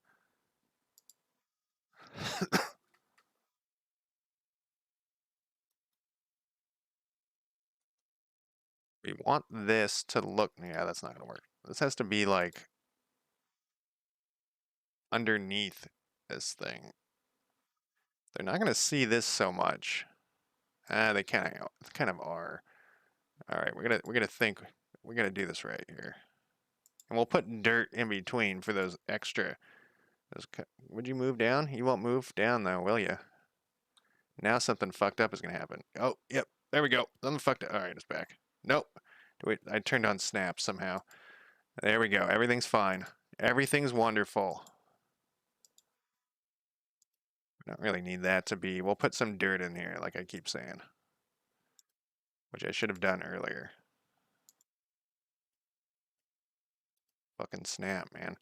A: We want this to look, yeah, that's not gonna work. This has to be like underneath this thing. They're not gonna see this so much. They kind of are. All right, we're gonna think. We're gonna do this right here, and we'll put dirt in between for those extra. Would you move down? You won't move down though, will you? Now something fucked up is gonna happen. Oh, yep, there we go. Something fucked up. All right, it's back. Nope. Wait, I turned on snap somehow. There we go. Everything's fine. Everything's wonderful. We don't really need that to be. We'll put some dirt in here, like I keep saying, which I should have done earlier. Fucking snap, man.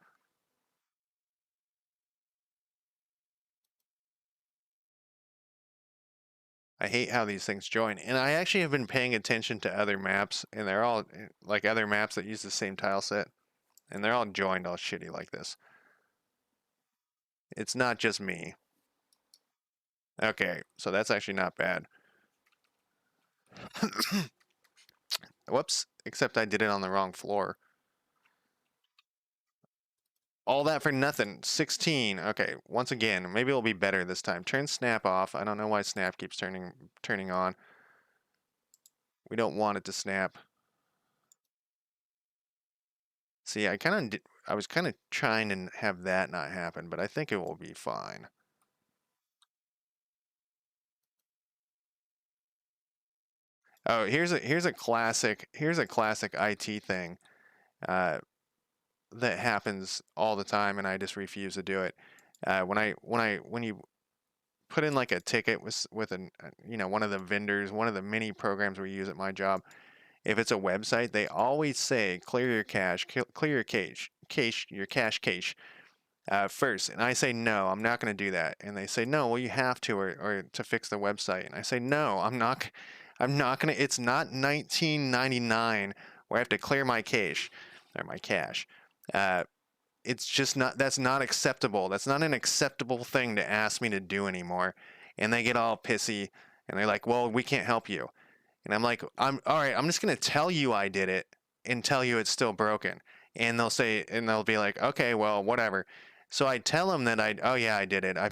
A: I hate how these things join. And I actually have been paying attention to other maps, and they're all like other maps that use the same tile set, and they're all joined all shitty like this. It's not just me. Okay, so that's actually not bad. Whoops, except I did it on the wrong floor. All that for nothing. 16. Okay, once again, maybe it'll be better this time. Turn snap off. I don't know why snap keeps turning on. We don't want it to snap. See, I was kind of trying to have that not happen, but I think it will be fine. Oh, here's a classic IT thing that happens all the time, and I just refuse to do it. When you put in like a ticket with one of the vendors, one of the many programs we use at my job, if it's a website, they always say clear your cache, your cache first, and I say no, I'm not going to do that, and they say no, well you have to, or to fix the website, and I say no, I'm not going to. It's not 1999 where I have to clear my cache or my cache. It's just not. That's not acceptable. That's not an acceptable thing to ask me to do anymore. And they get all pissy, and they're like, well, we can't help you. And I'm like, I'm all right. I'm just going to tell you I did it and tell you it's still broken. And they'll be like, okay, well, whatever. So I tell them that oh yeah, I did it. I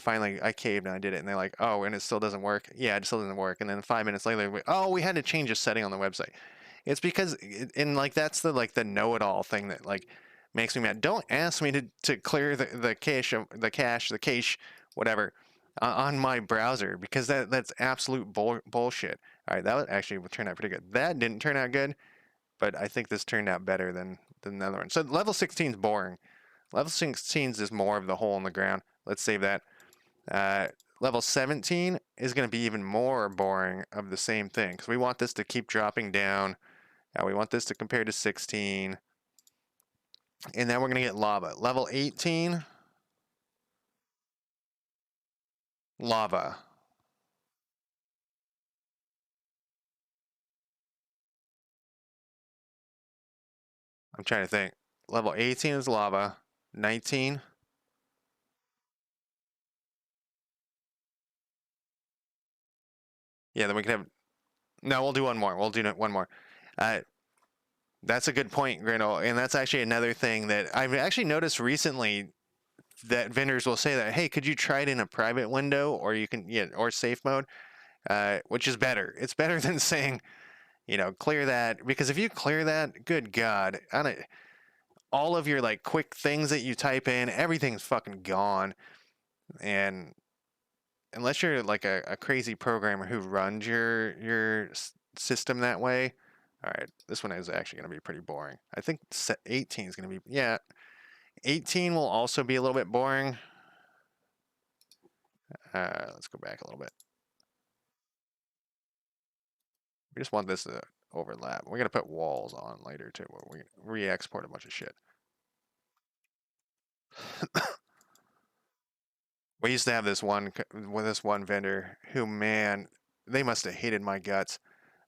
A: caved and I did it. And they're like, oh, and it still doesn't work. Yeah, it still doesn't work. And then 5 minutes later, oh, we had to change a setting on the website. It's because, and like, that's the know-it-all thing that like makes me mad. Don't ask me to clear the cache, whatever, on my browser, because that's absolute bullshit. All right, that actually would turn out pretty good. That didn't turn out good, but I think this turned out better than than the other one. So level 16 is boring. Level 16 is more of the hole in the ground. Let's save that. Level 17 is going to be even more boring of the same thing because we want this to keep dropping down. We want this to compare to 16. And then we're going to get lava. Level 18, lava. I'm trying to think. Level 18 is lava. 19. Yeah, then we can have. No, we'll do one more. We'll do one more. Uh, that's a good point, Grindle. And that's actually another thing that I've actually noticed recently that vendors will say that, hey, could you try it in a private window or you can, yeah, or safe mode, which is better. It's better than saying, clear that, because if you clear that, good God, all of your like quick things that you type in, everything's fucking gone. And unless you're like a crazy programmer who runs your system that way, all right, this one is actually going to be pretty boring. I think 18 is going to be, yeah, 18 will also be a little bit boring. Let's go back a little bit. We just want this to overlap. We're going to put walls on later too. We're going to re-export a bunch of shit. We used to have this one vendor who, man, they must have hated my guts.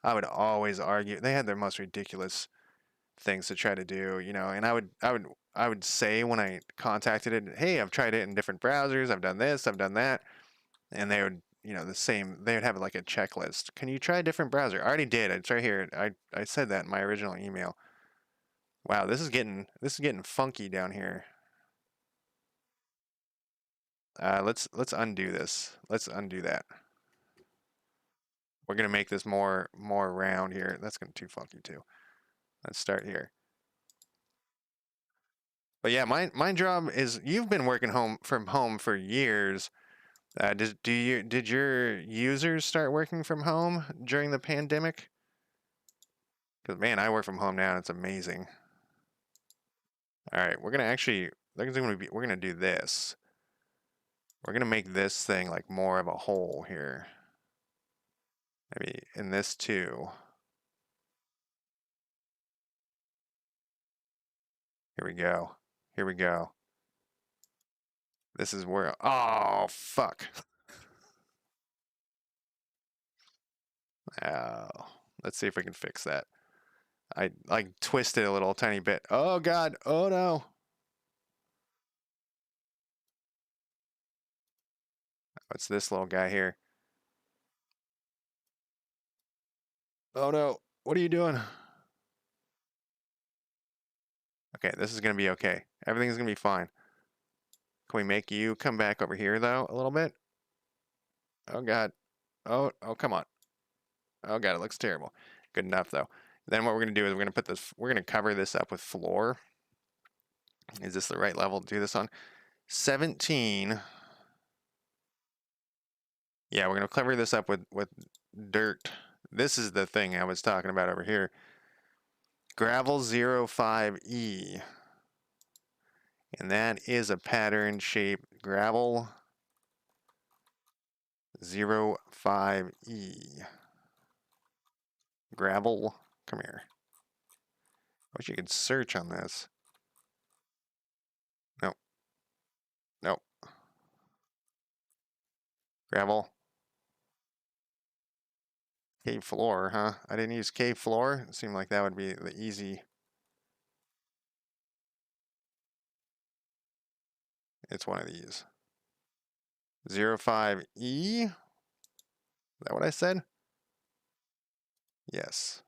A: I would always argue. They had their most ridiculous things to try to do, and I would say when I contacted it, hey, I've tried it in different browsers, I've done this, I've done that, and they would, they would have like a checklist. Can you try a different browser? I already did. It's right here. I said that in my original email. Wow, this is getting funky down here. Let's undo this. Let's undo that. We're gonna make this more round here. That's gonna be too funky too. Let's start here. But yeah, my job is, you've been working from home for years. Did your users start working from home during the pandemic? Because man, I work from home now and it's amazing. All right, we're gonna do this. We're gonna make this thing like more of a hole here. Maybe in this too. Here we go. Here we go. This is where, oh, fuck. Oh, let's see if we can fix that. I like twisted a little tiny bit. Oh God, oh no. What's this little guy here? Oh no, what are you doing? Okay, this is gonna be okay. Everything's gonna be fine. Can we make you come back over here though, a little bit? Oh God. Oh, come on. Oh God, it looks terrible. Good enough though. Then what we're gonna do is we're gonna cover this up with floor. Is this the right level to do this on? 17. Yeah, we're gonna cover this up with dirt. This is the thing I was talking about over here. Gravel 05E. And that is a pattern shape gravel 05E. Gravel, come here. I wish you could search on this. Nope. Nope. Gravel. Cave floor, huh? I didn't use cave floor. It seemed like that would be the easy. It's one of these. 05E. Is that what I said? Yes.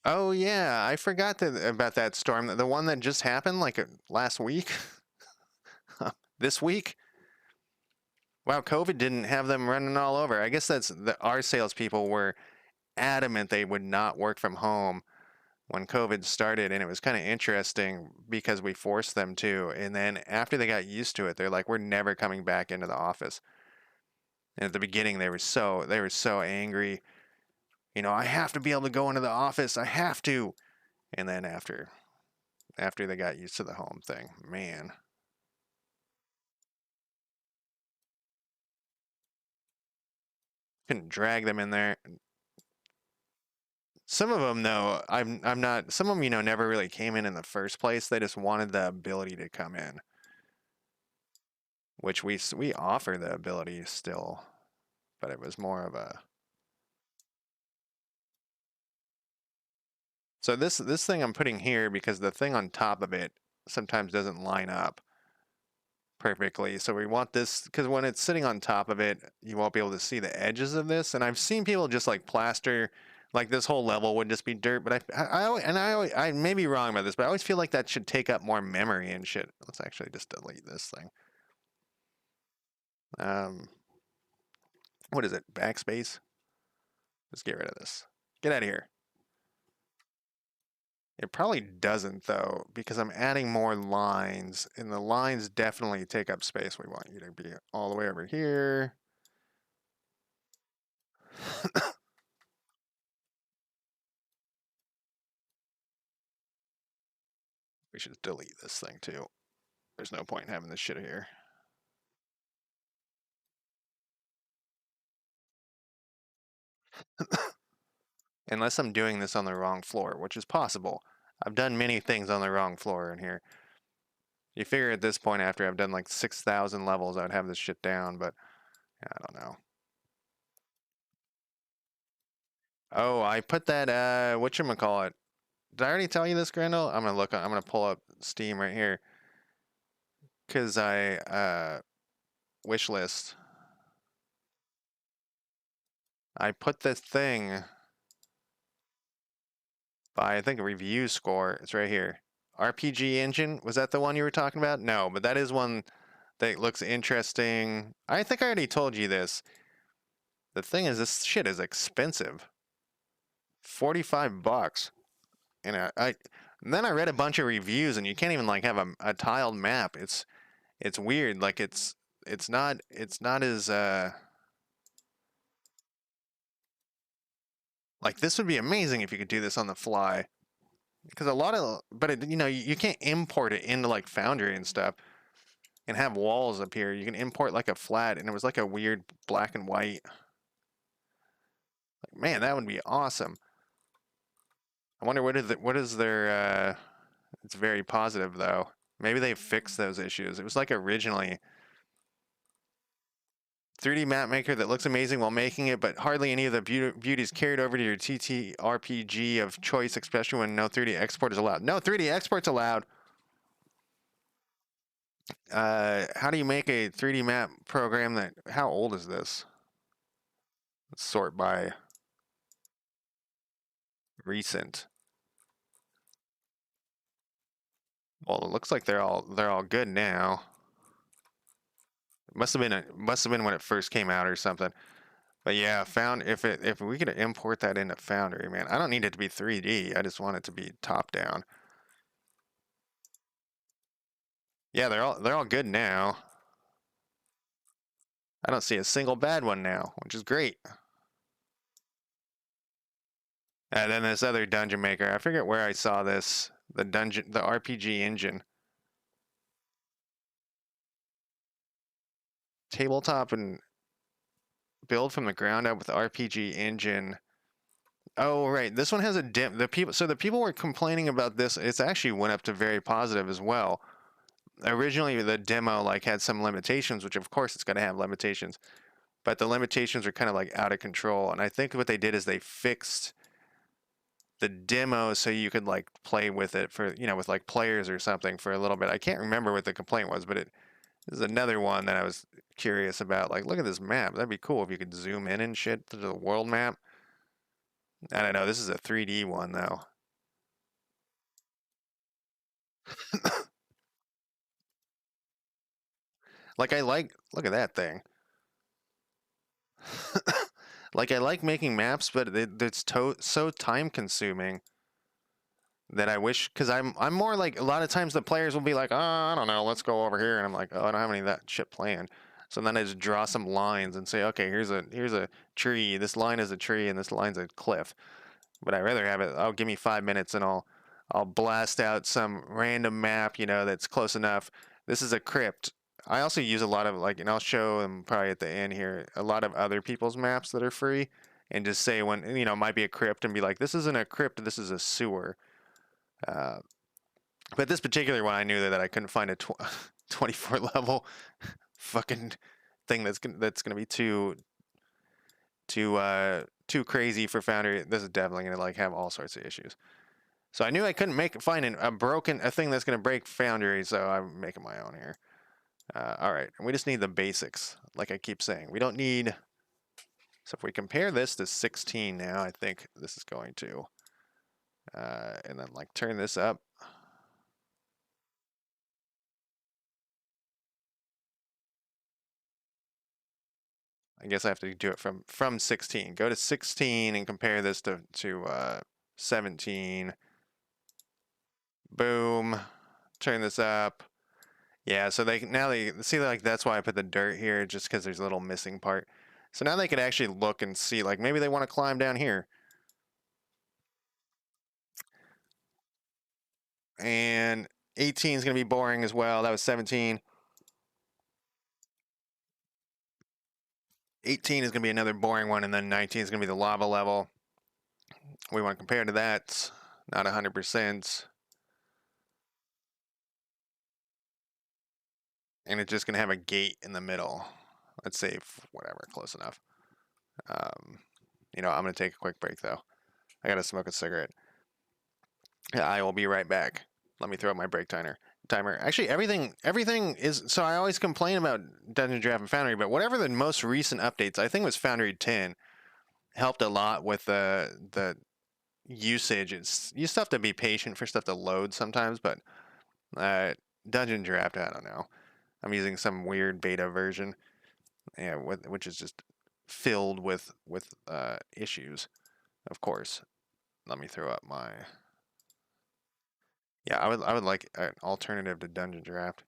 A: Oh yeah, I forgot about that storm. The one that just happened like last week. This week. Wow, COVID didn't have them running all over. I guess our salespeople were adamant they would not work from home when COVID started, and it was kind of interesting because we forced them to. And then after they got used to it, they're like, "We're never coming back into the office." And at the beginning, they were so angry. You know, I have to be able to go into the office. I have to. And then after they got used to the home thing, man. Couldn't drag them in there. Some of them, though, I'm not. Some of them, you know, never really came in the first place. They just wanted the ability to come in, which we offer the ability still, but it was more of a. So this thing I'm putting here because the thing on top of it sometimes doesn't line up perfectly. So we want this because when it's sitting on top of it, you won't be able to see the edges of this. And I've seen people just like plaster, like this whole level would just be dirt. But I may be wrong about this, but I always feel like that should take up more memory and shit. Let's actually just delete this thing. What is it? Backspace? Just get rid of this. Get out of here. It probably doesn't though, because I'm adding more lines, and the lines definitely take up space. We want you to be all the way over here. We should delete this thing too. There's no point in having this shit here. Unless I'm doing this on the wrong floor, which is possible. I've done many things on the wrong floor in here. You figure at this point, after I've done like 6,000 levels, I would have this shit down, but I don't know. Oh, I put that, whatchamacallit. Did I already tell you this, Grendel? I'm gonna pull up Steam right here. Because wish list. I put this thing by, I think, a review score. It's right here. RPG Engine, was that the one you were talking about? No, but that is one that looks interesting. I think I already told you this. The thing is, this shit is expensive. $45. And and then I read a bunch of reviews, and you can't even like have a tiled map. It's weird. Like it's not as like this would be amazing if you could do this on the fly. Because a lot of, but it, you know, you can't import it into like Foundry and stuff and have walls up here. You can import like a flat, and it was like a weird black and white. Like, man, that would be awesome. I wonder what is their. It's very positive though. Maybe they fixed those issues. It was like originally 3D map maker that looks amazing while making it, but hardly any of the beauties carried over to your TTRPG of choice, especially when no 3D export is allowed. No 3D export's allowed. How do you make a 3D map program that, how old is this? Let's sort by recent. Well, it looks like they're all good now. It must have been when it first came out or something. But yeah, if we could import that into Foundry, man, I don't need it to be 3D. I just want it to be top down. Yeah, they're all good now. I don't see a single bad one now, which is great. And then this other dungeon maker, I forget where I saw this, the RPG engine. Tabletop and build from the ground up with RPG engine. Oh, right. This one has a dim. The people were complaining about this. It's actually went up to very positive as well. Originally, the demo like had some limitations, which of course it's going to have limitations, but the limitations are kind of like out of control. And I think what they did is they fixed the demo so you could like play with it for, you know, with like players or something for a little bit. I can't remember what the complaint was, but it is another one that I was curious about. Like, look at this map. That'd be cool if you could zoom in and shit to the world map. I don't know. This is a 3D one though. Like look at that thing. Like I like making maps, but it's so time consuming that I wish, because I'm more like, a lot of times the players will be like, oh, I don't know, let's go over here, and I'm like, oh, I don't have any of that shit planned. So then I just draw some lines and say, okay, here's a tree. This line is a tree, and this line's a cliff. But I'd rather have it. Oh, give me 5 minutes, and I'll blast out some random map, that's close enough. This is a crypt. I also use a lot of and I'll show them probably at the end here, a lot of other people's maps that are free, and just say when it might be a crypt and be like, this isn't a crypt, this is a sewer. But this particular one, I knew that I couldn't find a 24 level fucking thing that's gonna be too crazy for Foundry. This is definitely gonna have all sorts of issues. So I knew I couldn't find a thing that's gonna break Foundry, so I'm making my own here. All right, and we just need the basics, like I keep saying. We don't need. So if we compare this to 16 now, I think this is going to, and then turn this up. I guess I have to do it from 16. Go to 16 and compare this to 17. Boom. Turn this up. Yeah, so they see, that's why I put the dirt here, just because there's a little missing part. So now they can actually look and see, maybe they want to climb down here. And 18 is going to be boring as well. That was 17. 18 is going to be another boring one, and then 19 is going to be the lava level. We want to compare to that. Not 100%. And it's just going to have a gate in the middle. Let's say, whatever, close enough. I'm going to take a quick break, though. I got to smoke a cigarette. I will be right back. Let me throw up my break timer. Actually, everything is. So I always complain about DungeonDraft and Foundry, but whatever the most recent updates, I think it was Foundry 10, helped a lot with the usage. You still have to be patient for stuff to load sometimes, but DungeonDraft, I don't know. I'm using some weird beta version, which is just filled with issues. Of course, let me throw up my. Yeah, I would like an alternative to DungeonDraft.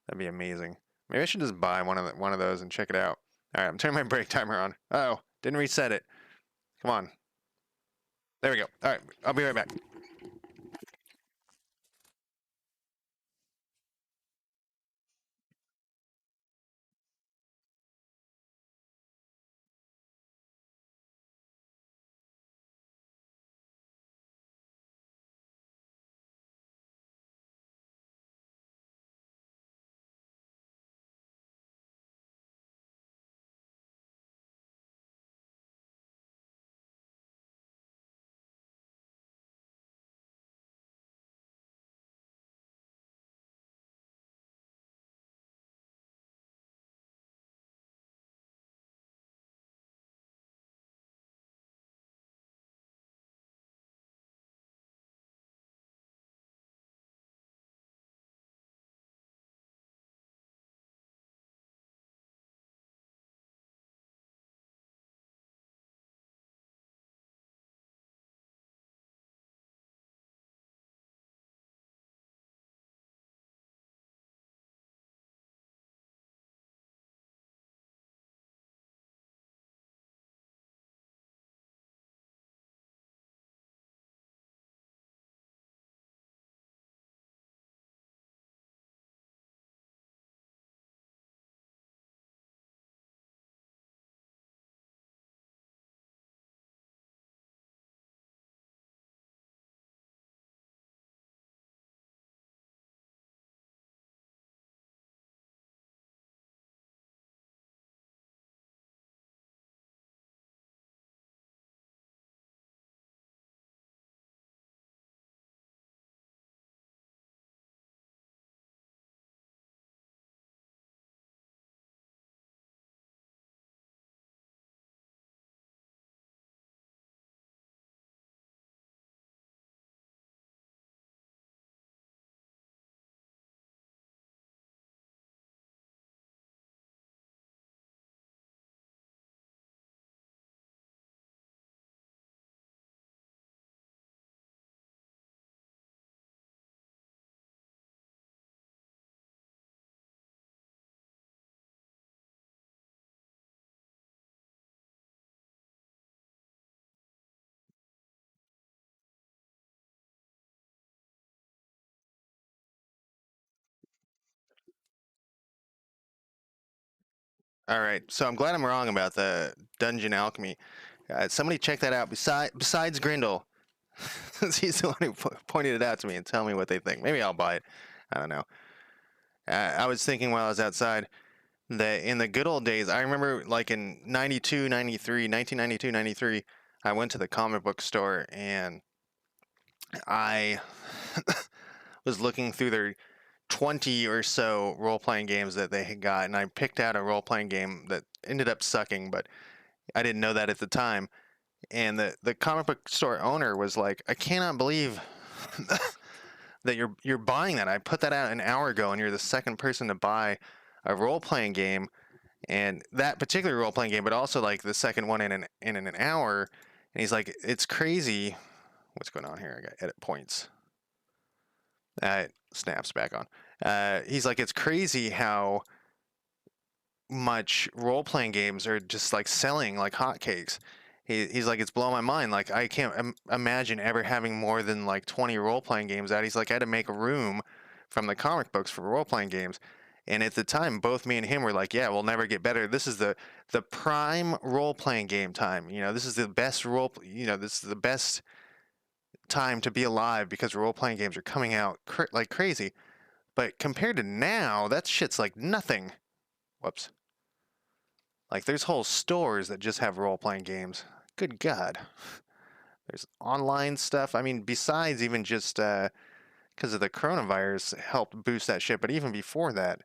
A: That'd be amazing. Maybe I should just buy one of those and check it out. All right, I'm turning my break timer on. Oh, didn't reset it. Come on. There we go. All right, I'll be right back. All right, so I'm glad I'm wrong about the dungeon alchemy. Somebody check that out. Besides Grindle, he's the one who pointed it out to me and tell me what they think. Maybe I'll buy it. I don't know. I was thinking while I was outside that in the good old days, I remember like in 92, 93, 1992, 93, I went to the comic book store and I was looking through their 20 or so role-playing games that they had got, and I picked out a role-playing game that ended up sucking, but I didn't know that at the time. And the comic book store owner was like, I cannot believe that you're buying that. I put that out an hour ago, and you're the second person to buy a role-playing game, and that particular role-playing game, but also like the second one in an hour. And he's like, it's crazy. What's going on here? I got edit points. Snaps back on. He's like, it's crazy how much role-playing games are just like selling like hotcakes. He's like, it's blowing my mind. Like, I can't imagine ever having more than like 20 role-playing games out. He's like, I had to make room from the comic books for role-playing games. And at the time, both me and him were like, yeah, we'll never get better. This is the prime role-playing game time. You know, this is the best this is the best time to be alive because role-playing games are coming out like crazy. But compared to now, that shit's like nothing. Whoops. Like, there's whole stores that just have role-playing games. Good God. There's online stuff. I mean, besides even just because of the coronavirus helped boost that shit, but even before that,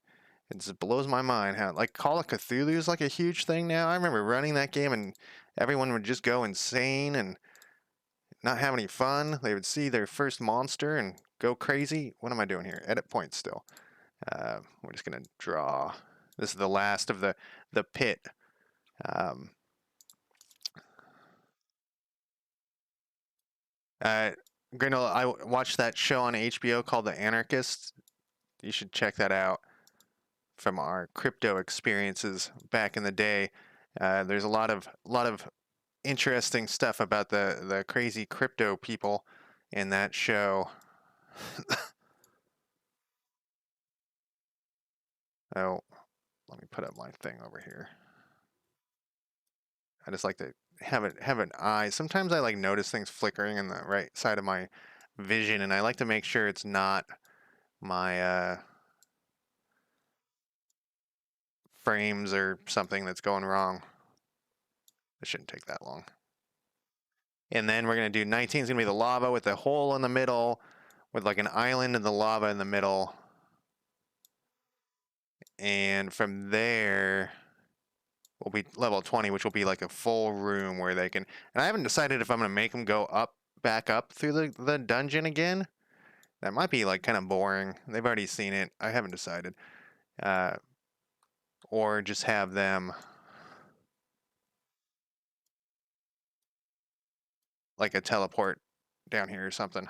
A: it just blows my mind how, like, Call of Cthulhu is like a huge thing now. I remember running that game and everyone would just go insane and not have any fun. They would see their first monster and go crazy. What am I doing here? Edit points still. We're just going to draw. This is the last of the pit. Uh, Grindel, I watched that show on HBO called The Anarchist. You should check that out from our crypto experiences back in the day. There's a lot of interesting stuff about the crazy crypto people in that show. Oh, let me put up my thing over here. I just like to have an eye. Sometimes I like notice things flickering in the right side of my vision, and I like to make sure it's not my frames or something that's going wrong. It shouldn't take that long. And then we're going to do 19 is going to be the lava with a hole in the middle with like an island and the lava in the middle. And from there will be level 20, which will be like a full room where they can, and I haven't decided if I'm going to make them go back up through the dungeon again. That might be like kind of boring. They've already seen it. I haven't decided. Or just have them like a teleport down here or something.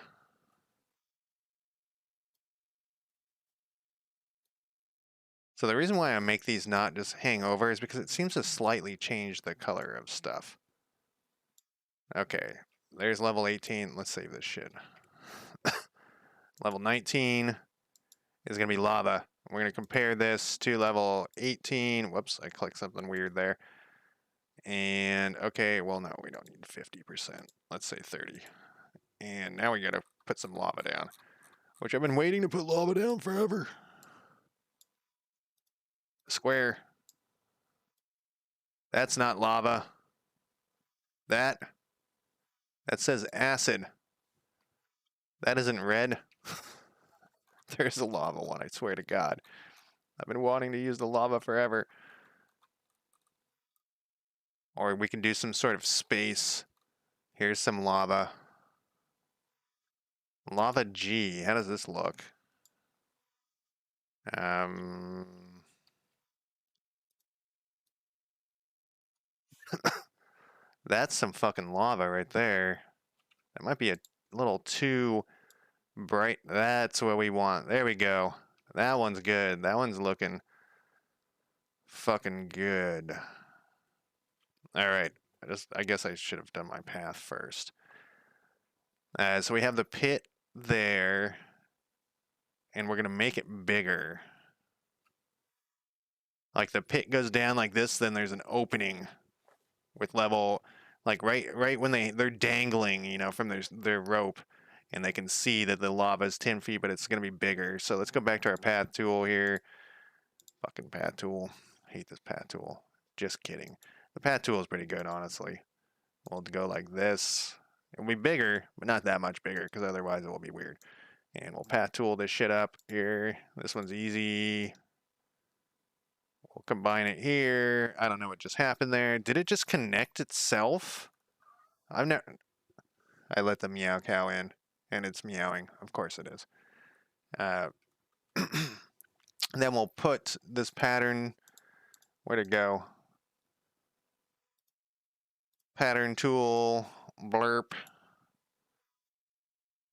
A: So the reason why I make these not just hang over is because it seems to slightly change the color of stuff. Okay, there's level 18. Let's save this shit. Level 19 is going to be lava. We're going to compare this to level 18. Whoops, I clicked something weird there. And, okay, well, no, we don't need 50%. Let's say 30. And now we got to put some lava down, which I've been waiting to put lava down forever. Square. That's not lava. That says acid. That isn't red. There's a lava one, I swear to God. I've been wanting to use the lava forever. Or we can do some sort of space. Here's some lava. Lava G. How does this look? That's some fucking lava right there. That might be a little too bright. That's what we want. There we go. That one's good. That one's looking fucking good. All right. I guess I should have done my path first. So we have the pit there, and we're gonna make it bigger. like the pit goes down like this, then there's an opening with level, like right when they're dangling, you know, from their rope, and they can see that the lava is 10 feet, but it's gonna be bigger. So let's go back to our path tool here. Fucking path tool. Hate this path tool. Just kidding. The path tool is pretty good, honestly. We'll go like this. It'll be bigger, but not that much bigger, because otherwise it will be weird. And we'll path tool this shit up here. This one's easy. We'll combine it here. I don't know what just happened there. Did it just connect itself? I've never. I let the meow cow in, and it's meowing. Of course it is. Then we'll put this pattern. Where'd it go? Pattern tool. Blurp.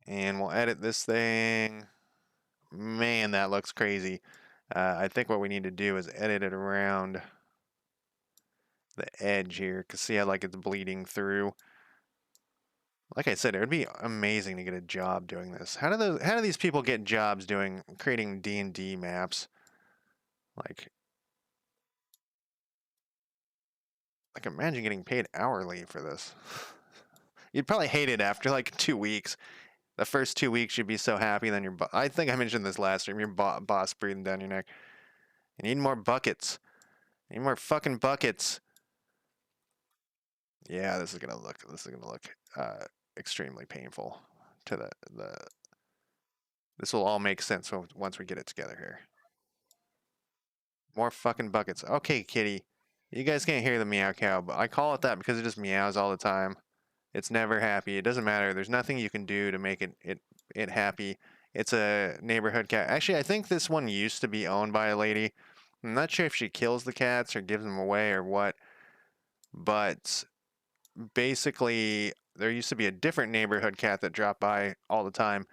A: And we'll edit this thing. Man, that looks crazy. I think what we need to do is edit it around the edge here, because see how like it's bleeding through. Like I said, it would be amazing to get a job doing this. How do these people get jobs creating D&D maps? Like imagine getting paid hourly for this. You'd probably hate it after like 2 weeks. The first 2 weeks you'd be so happy, then I think I mentioned this last stream, your boss breathing down your neck. You need more buckets. You need more fucking buckets. Yeah, this is gonna look extremely painful to the. This will all make sense once we get it together here. More fucking buckets. Okay, kitty. You guys can't hear the meow cow, but I call it that because it just meows all the time. It's never happy. It doesn't matter. There's nothing you can do to make it happy. It's a neighborhood cat. Actually, I think this one used to be owned by a lady. I'm not sure if she kills the cats or gives them away or what, but basically there used to be a different neighborhood cat that dropped by all the time,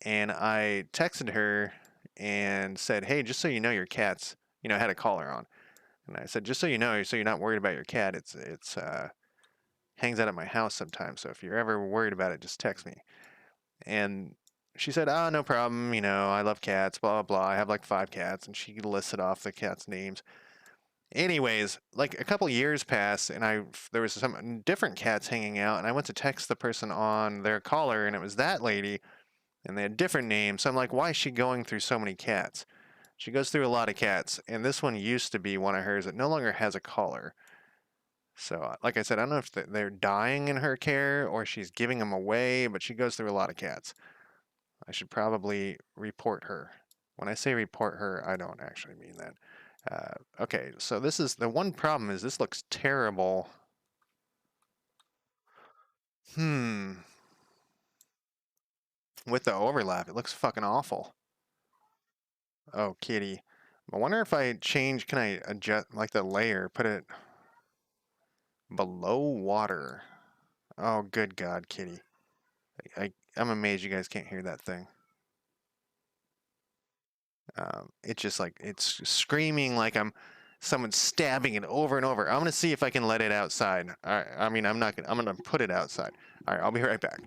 A: and I texted her and said, "Hey, just so you know, your cat's, you know, I had a collar on." And I said, just so you know, so you're not worried about your cat, it's hangs out at my house sometimes. So if you're ever worried about it, just text me. And she said, "Oh, no problem. You know, I love cats. Blah blah blah. I have like 5 cats," and she listed off the cats' names. Anyways, like a couple years passed, and there was some different cats hanging out, and I went to text the person on their caller, and it was that lady, and they had different names. So I'm like, why is she going through so many cats? She goes through a lot of cats, and this one used to be one of hers that no longer has a collar. So, like I said, I don't know if they're dying in her care or she's giving them away, but she goes through a lot of cats. I should probably report her. When I say report her, I don't actually mean that. Okay, so this is the one problem is this looks terrible. With the overlap, it looks fucking awful. Oh, kitty. I wonder if can I adjust like the layer, put it below water. Oh, good God, kitty. I'm amazed you guys can't hear that thing. It's just like it's screaming like someone stabbing it over and over. I'm gonna see if I can let it outside. All right, I mean, I'm not gonna. I'm gonna put it outside. All right, I'll be right back.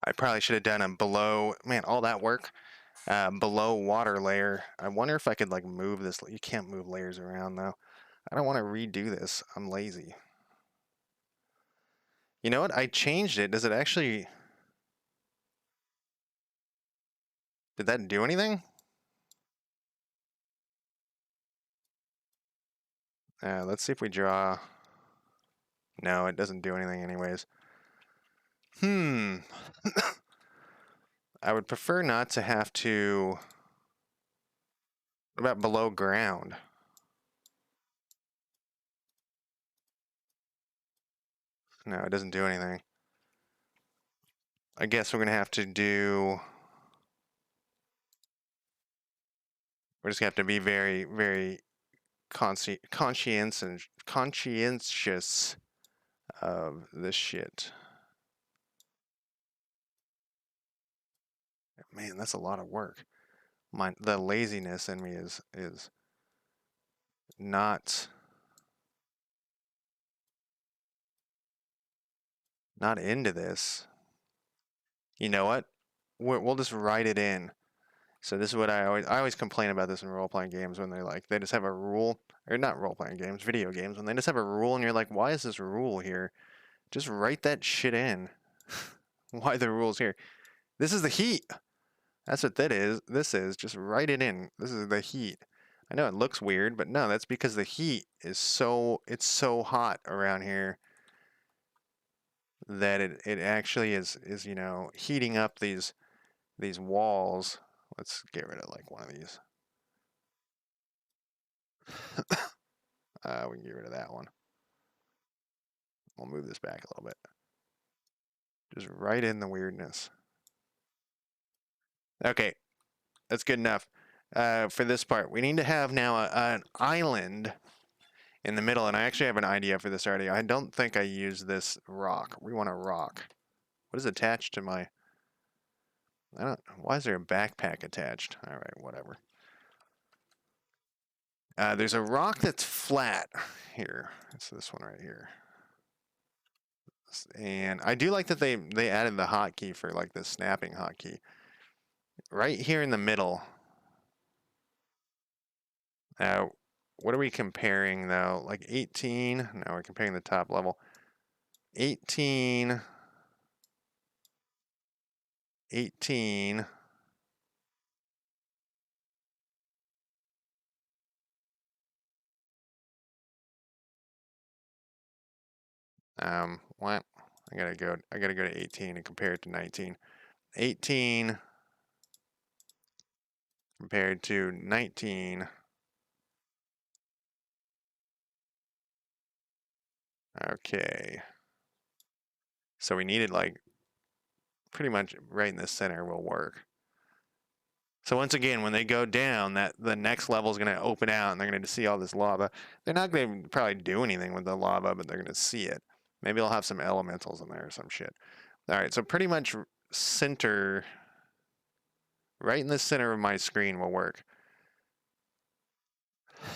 A: I probably should have done a below. Man, all that work. Below water layer. I wonder if I could like move this. You can't move layers around though. I don't want to redo this. I'm lazy. You know what? I changed it. Does it actually? Did that do anything? Let's see if we draw. No, it doesn't do anything anyways. I would prefer not to have to. What about below ground? No, it doesn't do anything. I guess we're gonna have to do We're just gonna have to be very, very conscientious of this shit. Man, that's a lot of work. The laziness in me is not into this. You know what? We'll just write it in. So this is what I always complain about this in role-playing games when they just have a rule, or not role-playing games, video games, when they just have a rule and you're like, why is this rule here? Just write that shit in. Why the rule's here? This is the heat. That's what that is. This is just write it in. This is the heat. I know it looks weird, but no, that's because the heat is it's so hot around here that it actually is heating up these walls. Let's get rid of like one of these. We can get rid of that one. We'll move this back a little bit. Just write in the weirdness. Okay, that's good enough. For this part, we need to have now an island in the middle, and I actually have an idea for this already. I don't think I use this rock. We want a rock. What is attached to my... Why is there a backpack attached? All right, whatever. There's a rock that's flat here. It's this one right here. And I do like that they added the hotkey for like the snapping hotkey. Right here in the middle. What are we comparing though? Like 18? No, we're comparing the top level. 18. 18. What? I gotta go to 18 and compare it to 19. 18 compared to 19. Okay. So we needed like pretty much right in the center will work. So once again, when they go down, the next level is going to open out and they're going to see all this lava. They're not going to probably do anything with the lava, but they're going to see it. Maybe I'll have some elementals in there or some shit. All right, so pretty much center, right in the center of my screen will work.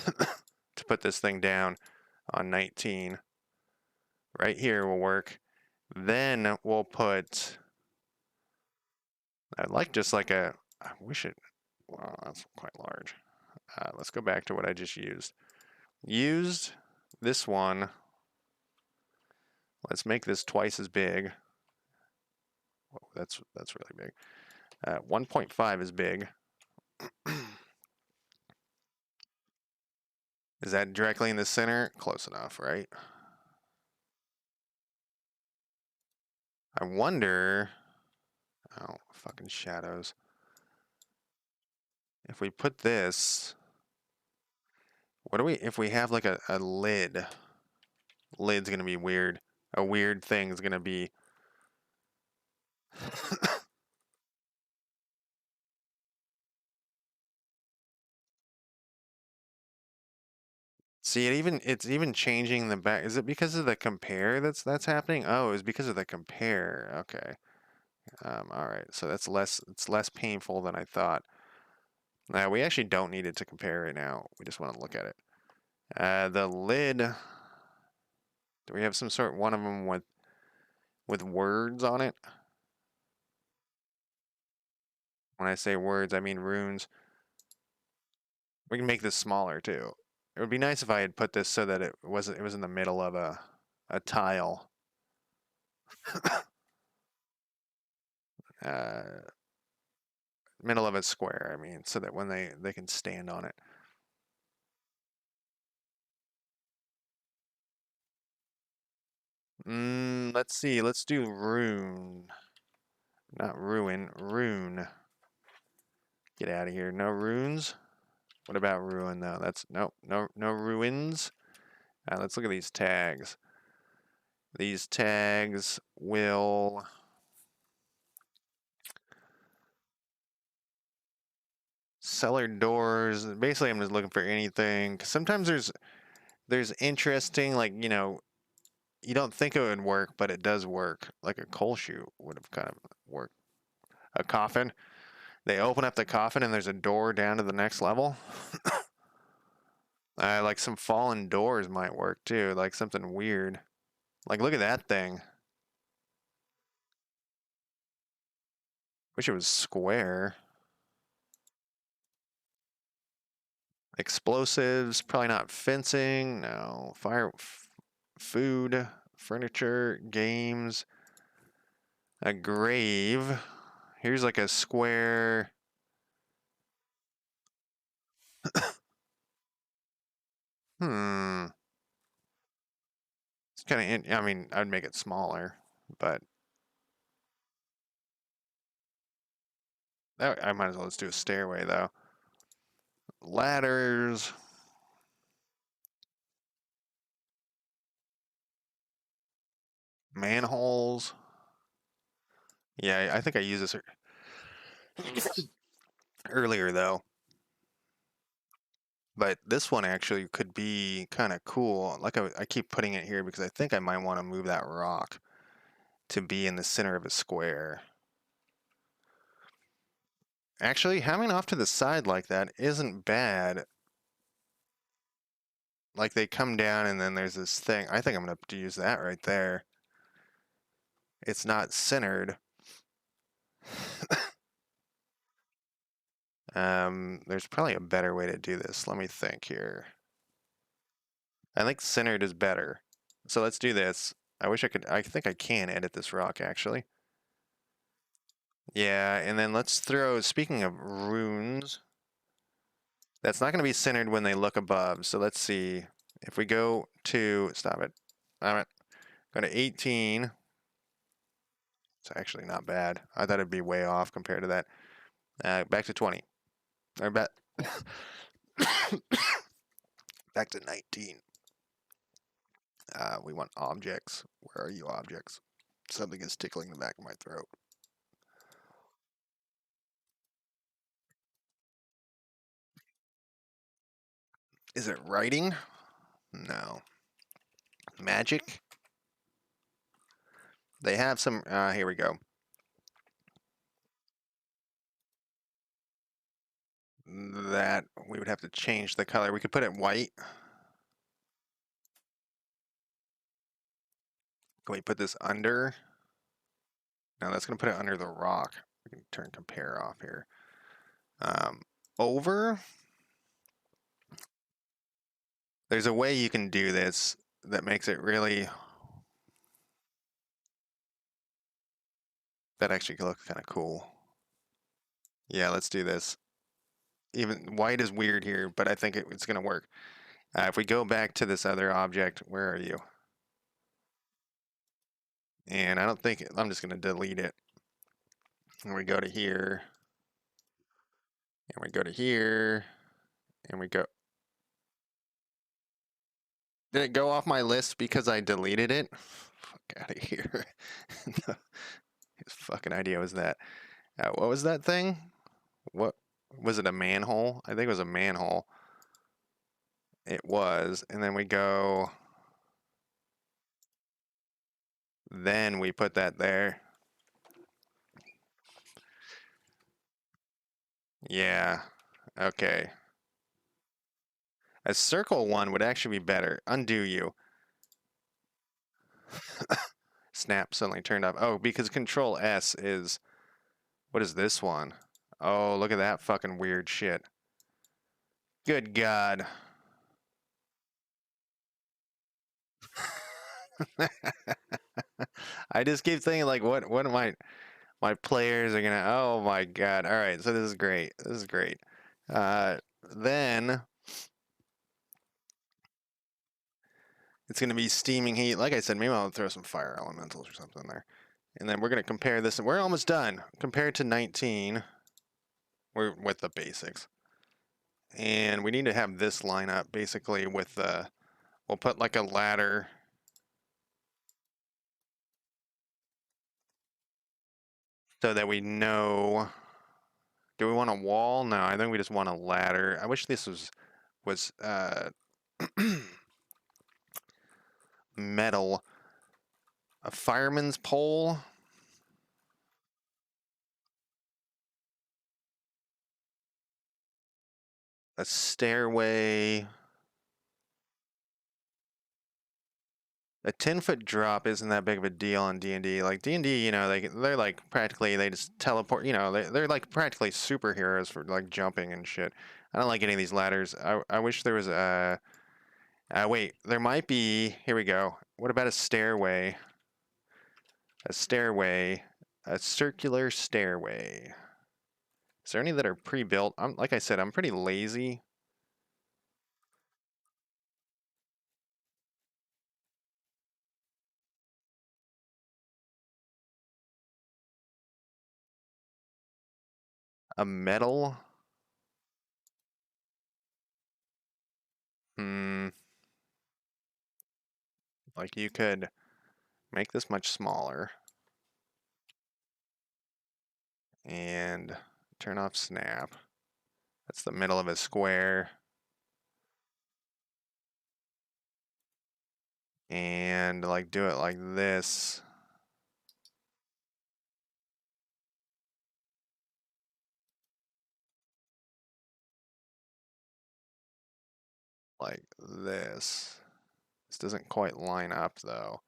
A: To put this thing down on 19. Right here will work. Then we'll put, I'd like just like I wish it, wow, that's quite large. Let's go back to what I just used. Used this one. Let's make this twice as big. Whoa, that's really big. 1.5 is big. Is that directly in the center? Close enough, right? I wonder, oh, fucking shadows. If we put this, what do we, if we have like a lid? Lid's gonna be weird. A weird thing is gonna be. See, it's even changing the back. Is it because of the compare that's happening? Oh, it's because of the compare. Okay. All right. So it's less painful than I thought. Now we actually don't need it to compare right now. We just want to look at it. The lid. Do we have some sort one of them with words on it? When I say words, I mean runes. We can make this smaller too. It would be nice if I had put this so that it was in the middle of a tile. Middle of a square, I mean, so that when they can stand on it. Let's see. Let's do rune. Not ruin, rune. Get out of here. No runes? What about ruin though? That's no ruins. Let's look at these tags. These tags will cellar doors. Basically, I'm just looking for anything. 'Cause sometimes there's interesting, like, you know, you don't think it would work, but it does work. Like a coal chute would have kind of worked. A coffin. They open up the coffin and there's a door down to the next level. Like some fallen doors might work too. Like something weird. Like look at that thing. Wish it was square. Explosives, probably not fencing. No. Food, furniture, games, a grave. Here's like a square. Hmm. It's kind of, I mean, I'd make it smaller, but I might as well just do a stairway though. Ladders. Manholes. Yeah, I think I used this earlier though. But this one actually could be kind of cool. Like I keep putting it here because I think I might want to move that rock to be in the center of a square. Actually, having off to the side like that isn't bad. Like they come down and then there's this thing. I think I'm going to use that right there. It's not centered. There's probably a better way to do this. Let me think here. I think centered is better. So let's do this. I wish I could, I think I can edit this rock actually. Yeah, and then let's throw, speaking of runes, that's not going to be centered when they look above. So let's see. If we go to, stop it. Go to 18. It's actually not bad. I thought it'd be way off compared to that. Back to 20. Or back, back to 19. We want objects. Where are you, objects? Something is tickling the back of my throat. Is it writing? No. Magic? They have some, here we go. That, we would have to change the color. We could put it white. Can we put this under? No, that's going to put it under the rock. We can turn compare off here. Over? There's a way you can do this that makes it really... That actually looks kind of cool. Yeah, let's do this. Even white is weird here, but I think it's going to work. If we go back to this other object, where are you? And I don't think, I'm just going to delete it. And we go to here. And we go to here. And we go. Did it go off my list because I deleted it? Fuck out of here. His fucking idea was that. What was that thing? What was it, a manhole? I think it was a manhole. It was. And then we go. Then we put that there. Yeah. Okay. A circle one would actually be better. Undo you. Snap suddenly turned off. Oh, because Control S is... What is this one? Oh, look at that fucking weird shit. Good God. I just keep thinking, like, what am my players are gonna... Oh my God. All right, so this is great. This is great. Then... It's gonna be steaming heat. Like I said, maybe I'll throw some fire elementals or something there. And then we're gonna compare this, and we're almost done. Compared to 19, we're with the basics. And we need to have this line up basically with the, we'll put like a ladder. So that we know Do we want a wall? No, I think we just want a ladder. I wish this was metal. A fireman's pole. A stairway. A 10-foot drop isn't that big of a deal on D&D. Like D&D, you know, they're like practically they just teleport. You know, they're like practically superheroes for like jumping and shit. I don't like any of these ladders. I wish there was a. Wait, there might be. Here we go. What about a stairway? A stairway, a circular stairway. Is there any that are pre-built? Like I said, I'm pretty lazy. A metal. Hmm. Like you could make this much smaller and turn off snap. That's the middle of a square. And like do it like this. Like this. This doesn't quite line up though.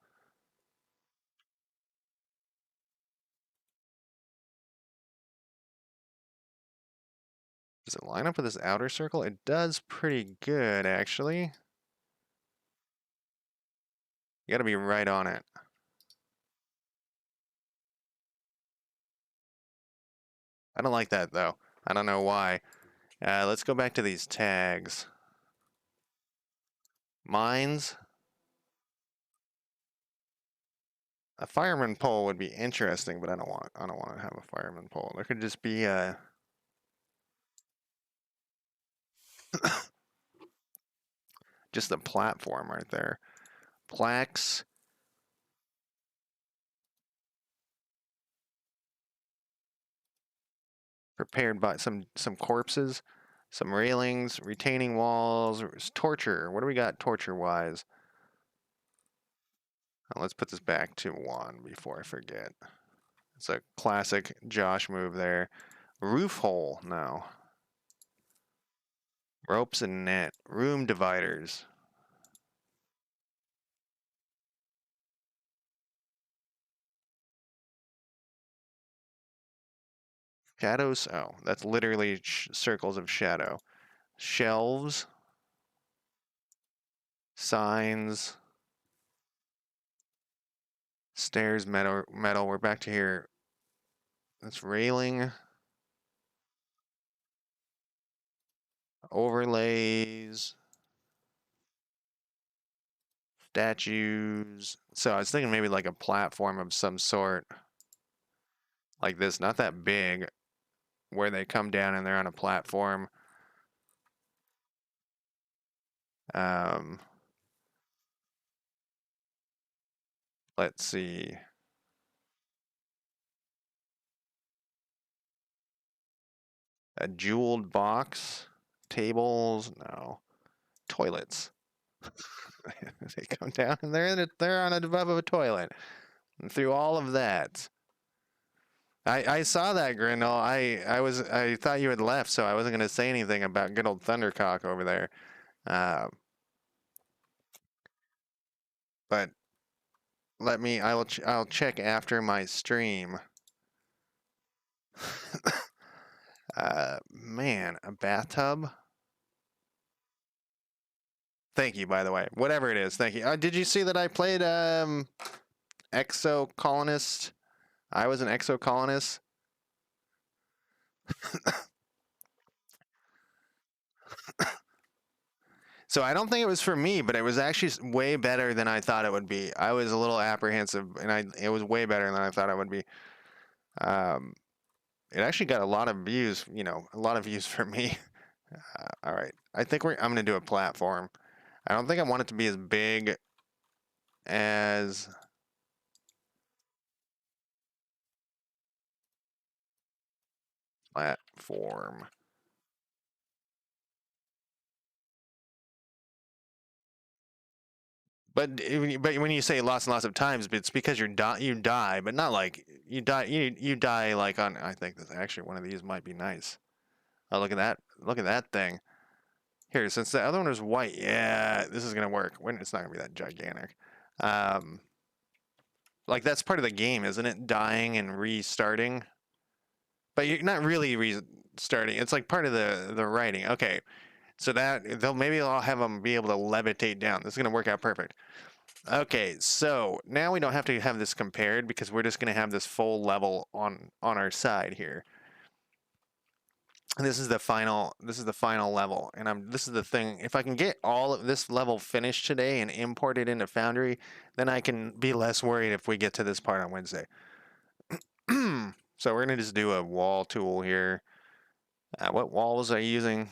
A: Does it line up with this outer circle? It does pretty good, actually. You gotta be right on it. I don't like that though. I don't know why. Let's go back to these tags. Mines. A fireman pole would be interesting, but I don't want to have a fireman pole. There could just be a just a platform right there. Plaques. Prepared by some corpses, some railings, retaining walls, torture. What do we got torture wise? Let's put this back to 1 before I forget. It's a classic Josh move there. Roof hole, no. Ropes and net. Room dividers. Shadows, oh, that's literally circles of shadow. Shelves. Signs. Stairs, metal. We're back to here. That's railing. Overlays. Statues. So I was thinking maybe like a platform of some sort. Like this, not that big, where they come down and they're on a platform. Um, let's see. A jeweled box. Tables. No. Toilets. They come down and they're on above a toilet. And through all of that. I saw that, Grindel. I thought you had left, so I wasn't gonna say anything about good old Thundercock over there. Uh, but I'll check after my stream. Man, a bathtub. Thank you, by the way. Whatever it is, thank you. Did you see that I played Exo Colonist? I was an Exo Colonist. So I don't think it was for me, but it was actually way better than I thought it would be. I was a little apprehensive, and it was way better than I thought it would be. Um, it actually got a lot of views, you know, a lot of views for me. All right, I think I'm gonna do a platform. I don't think I want it to be as big as form. But when you say lots and lots of times, it's because you die, but not like you die. You die like on. I think that actually one of these might be nice. Oh, look at that! Look at that thing. Here, since the other one was white, yeah, this is gonna work. When it's not gonna be that gigantic. Like that's part of the game, isn't it? Dying and restarting. But you're not really restarting. It's like part of the writing. Okay, so that maybe I'll have them be able to levitate down. This is gonna work out perfect. Okay, so now we don't have to have this compared because we're just gonna have this full level on our side here. And this is the final level, and this is the thing. If I can get all of this level finished today and import it into Foundry, then I can be less worried if we get to this part on Wednesday. So we're gonna just do a wall tool here. What wall was I using?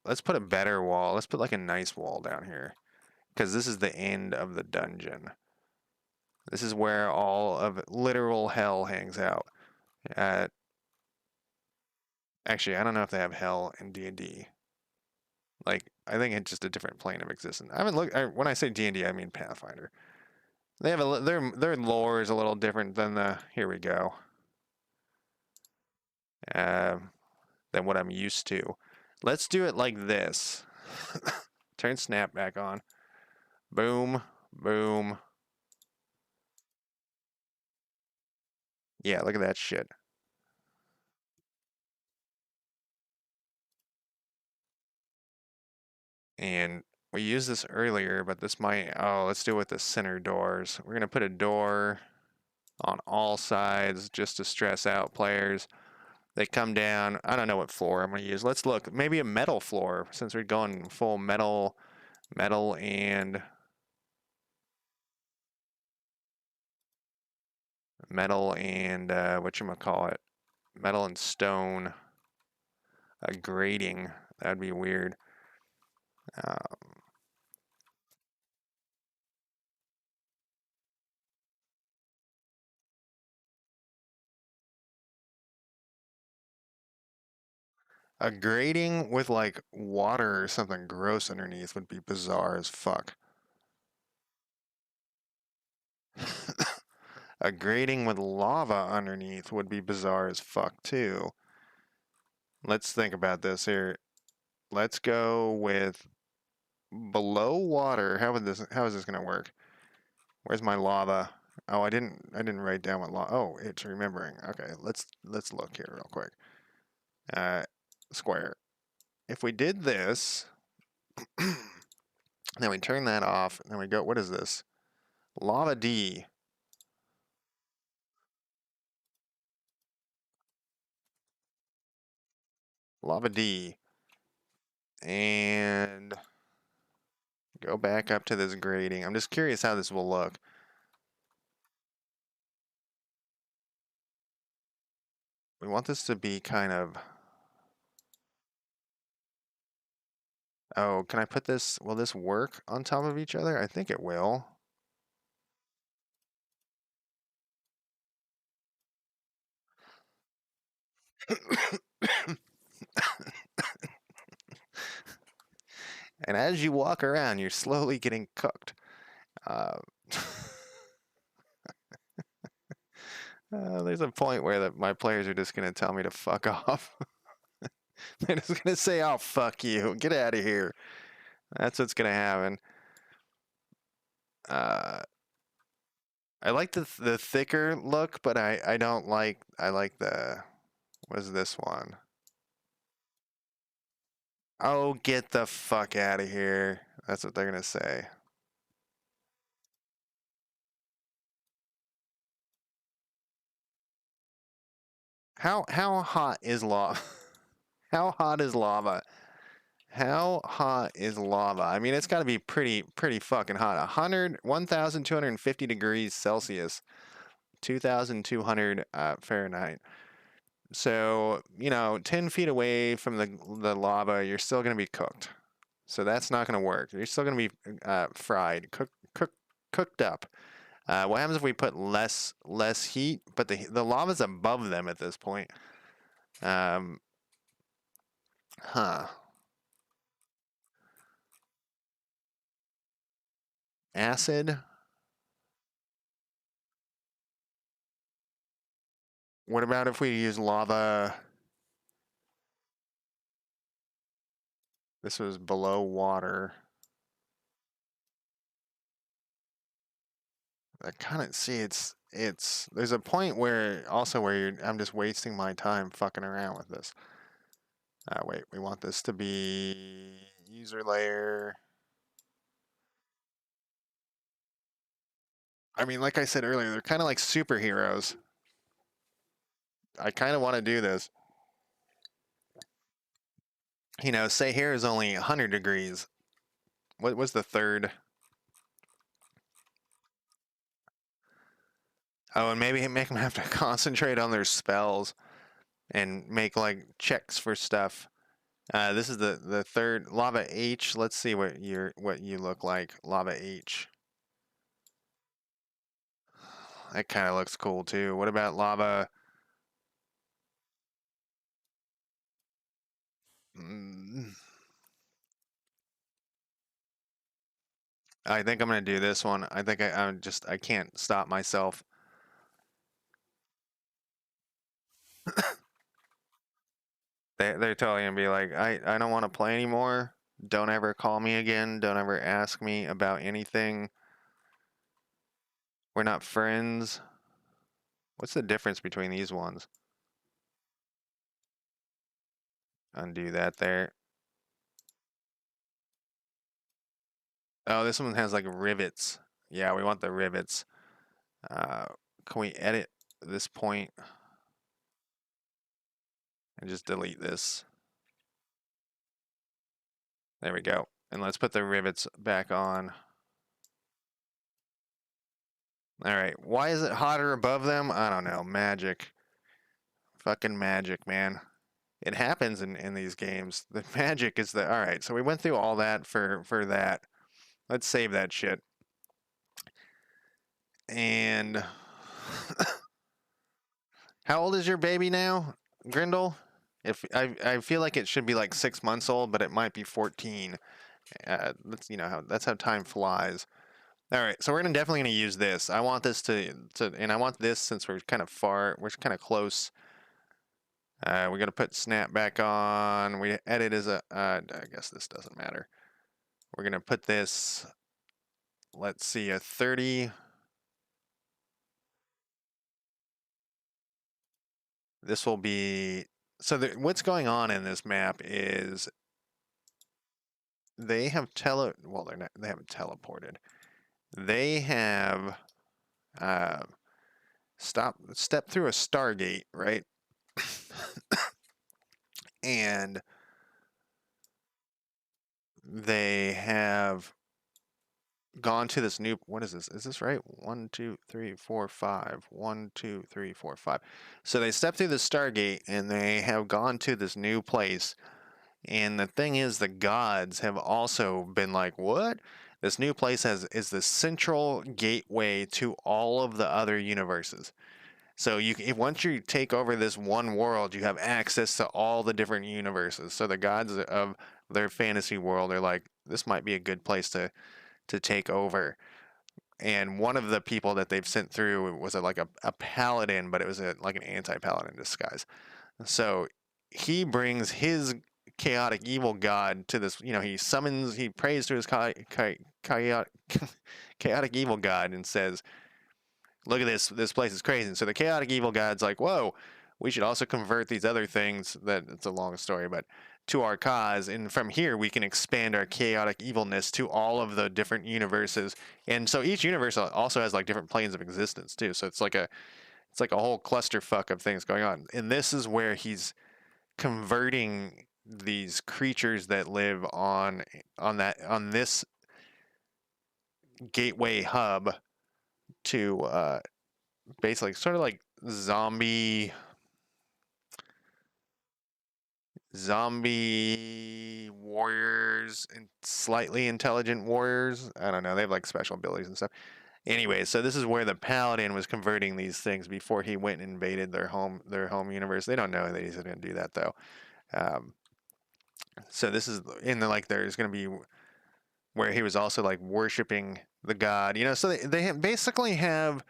A: Let's put a better wall. Let's put like a nice wall down here, because this is the end of the dungeon. This is where all of literal hell hangs out. Actually, I don't know if they have hell in D&D. Like, I think it's just a different plane of existence. I haven't looked. When I say D&D, I mean Pathfinder. They have their lore is a little different than the. Here we go. Than what I'm used to. Let's do it like this. Turn snap back on. Boom, boom. Yeah, look at that shit. And we used this earlier, but this might. Oh, let's do it with the center doors. We're gonna put a door on all sides just to stress out players. They come down. I don't know what floor I'm going to use. Let's look. Maybe a metal floor, since we're going full metal and whatchamacallit, metal and stone. A grating. That'd be weird. A grating with like water or something gross underneath would be bizarre as fuck. A grating with lava underneath would be bizarre as fuck too. Let's think about this here. Let's go with below water. How is this gonna work? Where's my lava? Oh, I didn't write down what lava. Oh, it's remembering. Okay, let's look here real quick. Square. If we did this, then we turn that off, and then we go. What is this? Lava D. Lava D. And go back up to this grading. I'm just curious how this will look. We want this to be kind of. Oh, can I put this? Will this work on top of each other? I think it will. And as you walk around, you're slowly getting cooked. There's a point where my players are just going to tell me to fuck off. They're just going to say, oh, fuck you. Get out of here. That's what's going to happen. I like the thicker look, but I don't like, I like the, what's this one? Oh, get the fuck out of here. That's what they're going to say. How hot is lava? How hot is lava? How hot is lava? I mean, it's got to be pretty fucking hot. 1,250 degrees Celsius, 2,200 Fahrenheit. So, 10 feet away from the lava, you're still going to be cooked. So that's not going to work. You're still going to be fried, cooked up. What happens if we put less heat, but the lava's above them at this point? Huh. Acid? What about if we use lava? This was below water. I kind of see it's there's a point where also where I'm just wasting my time fucking around with this. Wait, we want this to be user layer. I mean, like I said earlier, they're kind of like superheroes. I kind of want to do this. You know, say here is only 100 degrees. What was the third? Oh, and maybe make them have to concentrate on their spells and make like checks for stuff. This is the third lava H. Let's see what you look like, lava H. That kind of looks cool too. What about lava? Mm, I think I'm gonna do this one. I think I can't stop myself. They're totally gonna be like, I don't want to play anymore. Don't ever call me again. Don't ever ask me about anything. We're not friends. What's the difference between these ones? Undo that there. Oh, this one has like rivets. Yeah, we want the rivets. Uh, can we edit this point and just delete this? There we go. And let's put the rivets back on. All right. Why is it hotter above them? I don't know. Magic. Fucking magic, man. It happens in these games. The magic is the all right. So we went through all that for that. Let's save that shit. And how old is your baby now, Grindel? If I feel like it should be like 6 months old, but it might be 14. That's that's how time flies. All right, so we're definitely gonna use this. I want this and I want this since we're kind of far, we're kind of close. We're gonna put snap back on. We edit as a. I guess this doesn't matter. We're gonna put this. Let's see, a 30. This will be. So what's going on in this map is they have well, they're not, they haven't teleported. They have step through a Stargate, right? And they have gone to this new, what is this? Is this right? 1, 2, 3, 4, 5. 1, 2, 3, 4, 5. So they stepped through the Stargate and they have gone to this new place. And the thing is, the gods have also been like, what? This new place is the central gateway to all of the other universes. So once you take over this one world, you have access to all the different universes. So the gods of their fantasy world are like, this might be a good place to take over. And one of the people that they've sent through was like a paladin, but it was like an anti-paladin disguise. So he brings his chaotic evil god to this. He prays to his chaotic, chaotic evil god and says, look at this. This place is crazy. And so the chaotic evil god's like, whoa, we should also convert these other things. It's a long story, but to our cause. And from here, we can expand our chaotic evilness to all of the different universes. And so each universe also has like different planes of existence too. So it's like a whole clusterfuck of things going on. And this is where he's converting these creatures that live on this gateway hub to basically sort of like zombie warriors and slightly intelligent warriors. I don't know. They have like special abilities and stuff. Anyway, so this is where the paladin was converting these things before he went and invaded their home universe. They don't know that he's going to do that though. Um, So this is in the, like, there's going to be where he was also like worshiping the god, so they basically have,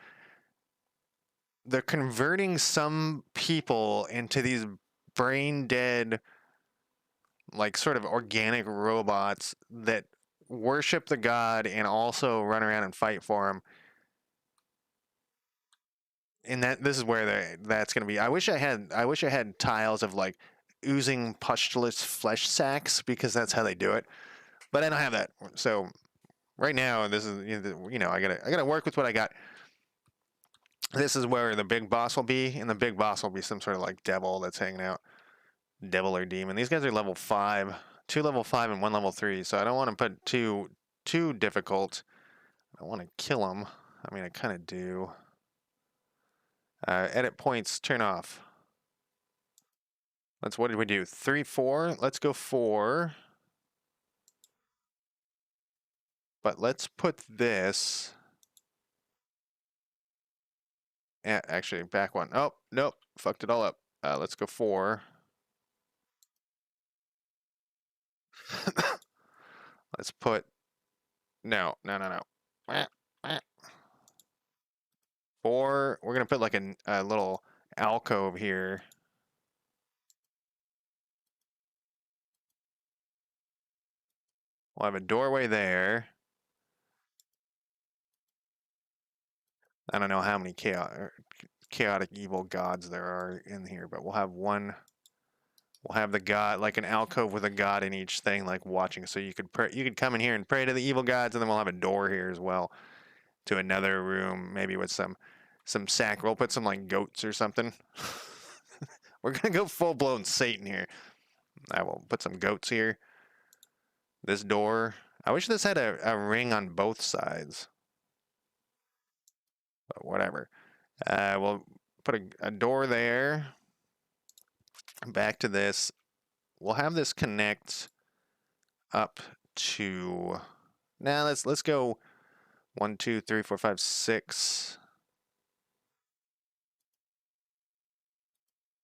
A: they're converting some people into these brain dead, like sort of organic robots that worship the god and also run around and fight for him. And this is where that's going to be. I wish I had tiles of like oozing pustulous flesh sacks, because that's how they do it. But I don't have that. So right now, this is, I gotta work with what I got. This is where the big boss will be, and the big boss will be some sort of like devil that's hanging out, devil or demon. These guys are level 5, 2 level 5 and 1 level 3. So I don't want to put too difficult. I want to kill them. I mean, I kind of do. Edit points, turn off. What did we do? 3, 4. Let's go 4. But let's put this. Actually, back one. Oh, nope. Fucked it all up. Let's go 4. Let's put. No. 4. We're going to put like a little alcove here. We'll have a doorway there. I don't know how many chaotic evil gods there are in here, but we'll have one. We'll have the god, like an alcove with a god in each thing, like watching. So you could pray, you could come in here and pray to the evil gods, and then we'll have a door here as well to another room, maybe with some sack. We'll put some like goats or something. We're gonna go full blown Satan here. I will put some goats here. This door. I wish this had a ring on both sides. But whatever. We'll put a door there. Back to this. We'll have this connect up to. Now let's go 1, 2, 3, 4, 5, 6.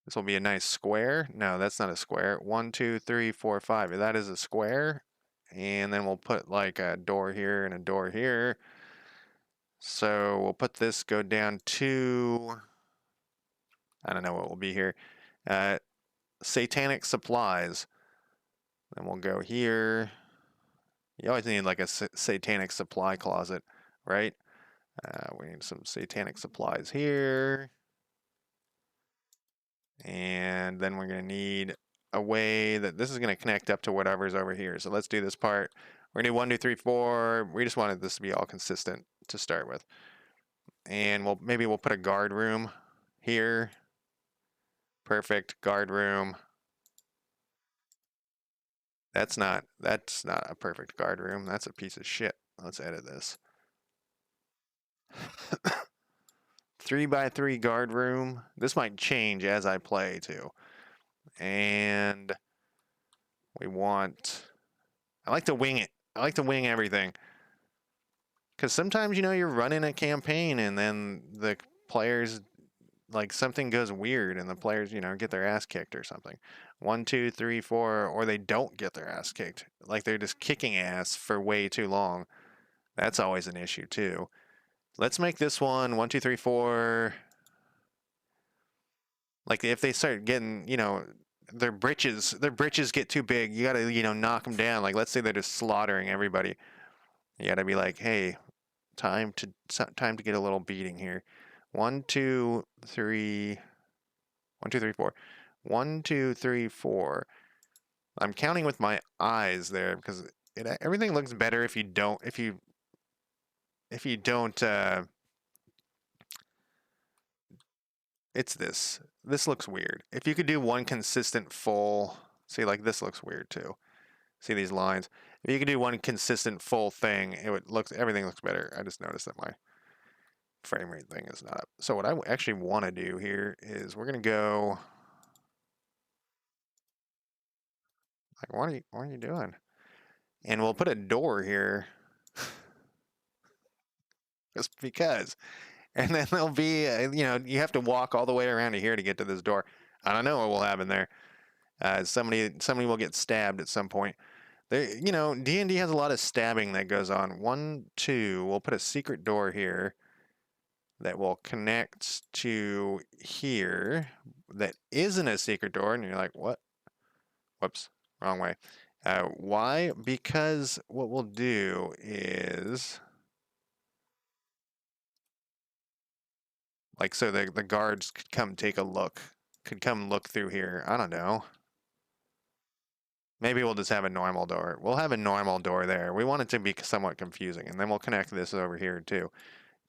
A: This will be a nice square. No, that's not a square. 1, 2, 3, 4, 5. That is a square. And then we'll put like a door here and a door here. So we'll put this, go down to, I don't know what will be here. Satanic supplies. Then we'll go here. You always need like a satanic supply closet, right? We need some satanic supplies here. And then we're going to need a way that this is going to connect up to whatever's over here. So let's do this part. We're going to do 1, 2, 3, 4. We just wanted this to be all consistent to start with. And maybe we'll put a guard room here. Perfect. Guard room. That's not a perfect guard room. That's a piece of shit. Let's edit this. 3x3 guard room. This might change as I play too. And we want. I like to wing it. I like to wing everything. Because sometimes, you're running a campaign and then the players, like something goes weird and the players, get their ass kicked or something. 1, 2, 3, 4, or they don't get their ass kicked. Like they're just kicking ass for way too long. That's always an issue too. Let's make this one 1, 2, 3, 4. Like if they start getting, their britches get too big, you gotta, knock them down. Like let's say they're just slaughtering everybody. You gotta be like, hey, time to get a little beating here. 1, 2, 3. 1, 2, 3, 4. 1, 2, 3, 4. I'm counting with my eyes there because everything looks better if you don't. If you don't. It's this. This looks weird. If you could do one consistent full. See, like this looks weird too. See these lines. If you could do one consistent full thing, everything looks better. I just noticed that my frame rate thing is not up. So what I actually want to do here is we're gonna go. Like, what are you doing? And we'll put a door here. Just because. And then there'll be, you have to walk all the way around to here to get to this door. I don't know what will happen there. Somebody will get stabbed at some point. There, you know, D&D has a lot of stabbing that goes on. 1, 2. We'll put a secret door here that will connect to here. That isn't a secret door, and you're like, what? Whoops, wrong way. Why? Because what we'll do is, like, so the guards could come take a look, could come look through here. I don't know. Maybe we'll just have a normal door. We'll have a normal door there. We want it to be somewhat confusing, and then we'll connect this over here too,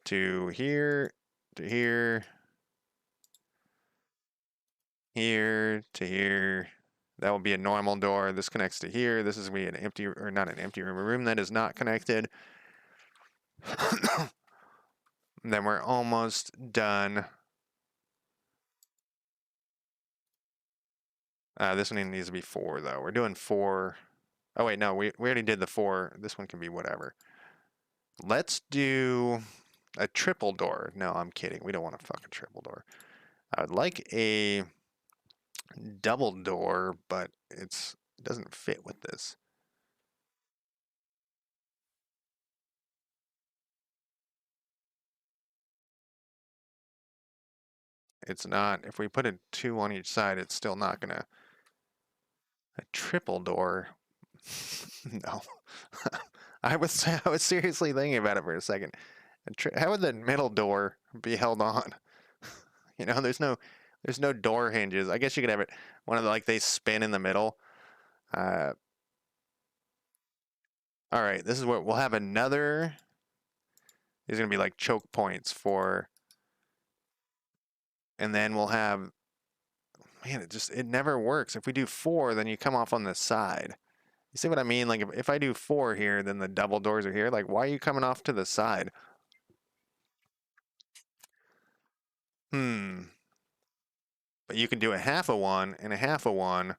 A: to here, to here, here to here. That will be a normal door. This connects to here. This is going to be an empty, or not an empty room, a room that is not connected. Then we're almost done. This one needs to be 4, though. We're doing 4. Oh, wait, no, we already did the 4. This one can be whatever. Let's do a triple door. No, I'm kidding. We don't want a fucking triple door. I would like a double door, but it doesn't fit with this. It's not. If we put a 2 on each side, it's still not gonna. A triple door. No. I was seriously thinking about it for a second. How would the middle door be held on? You know, there's no door hinges. I guess you could have it one of the, like, they spin in the middle. All right, this is what we'll have another. These are gonna be like choke points for, and then we'll have. Man, it never works. If we do 4, then you come off on the side. You see what I mean? Like if I do 4 here, then the double doors are here. Like, why are you coming off to the side? But you can do a half of one and a half of one,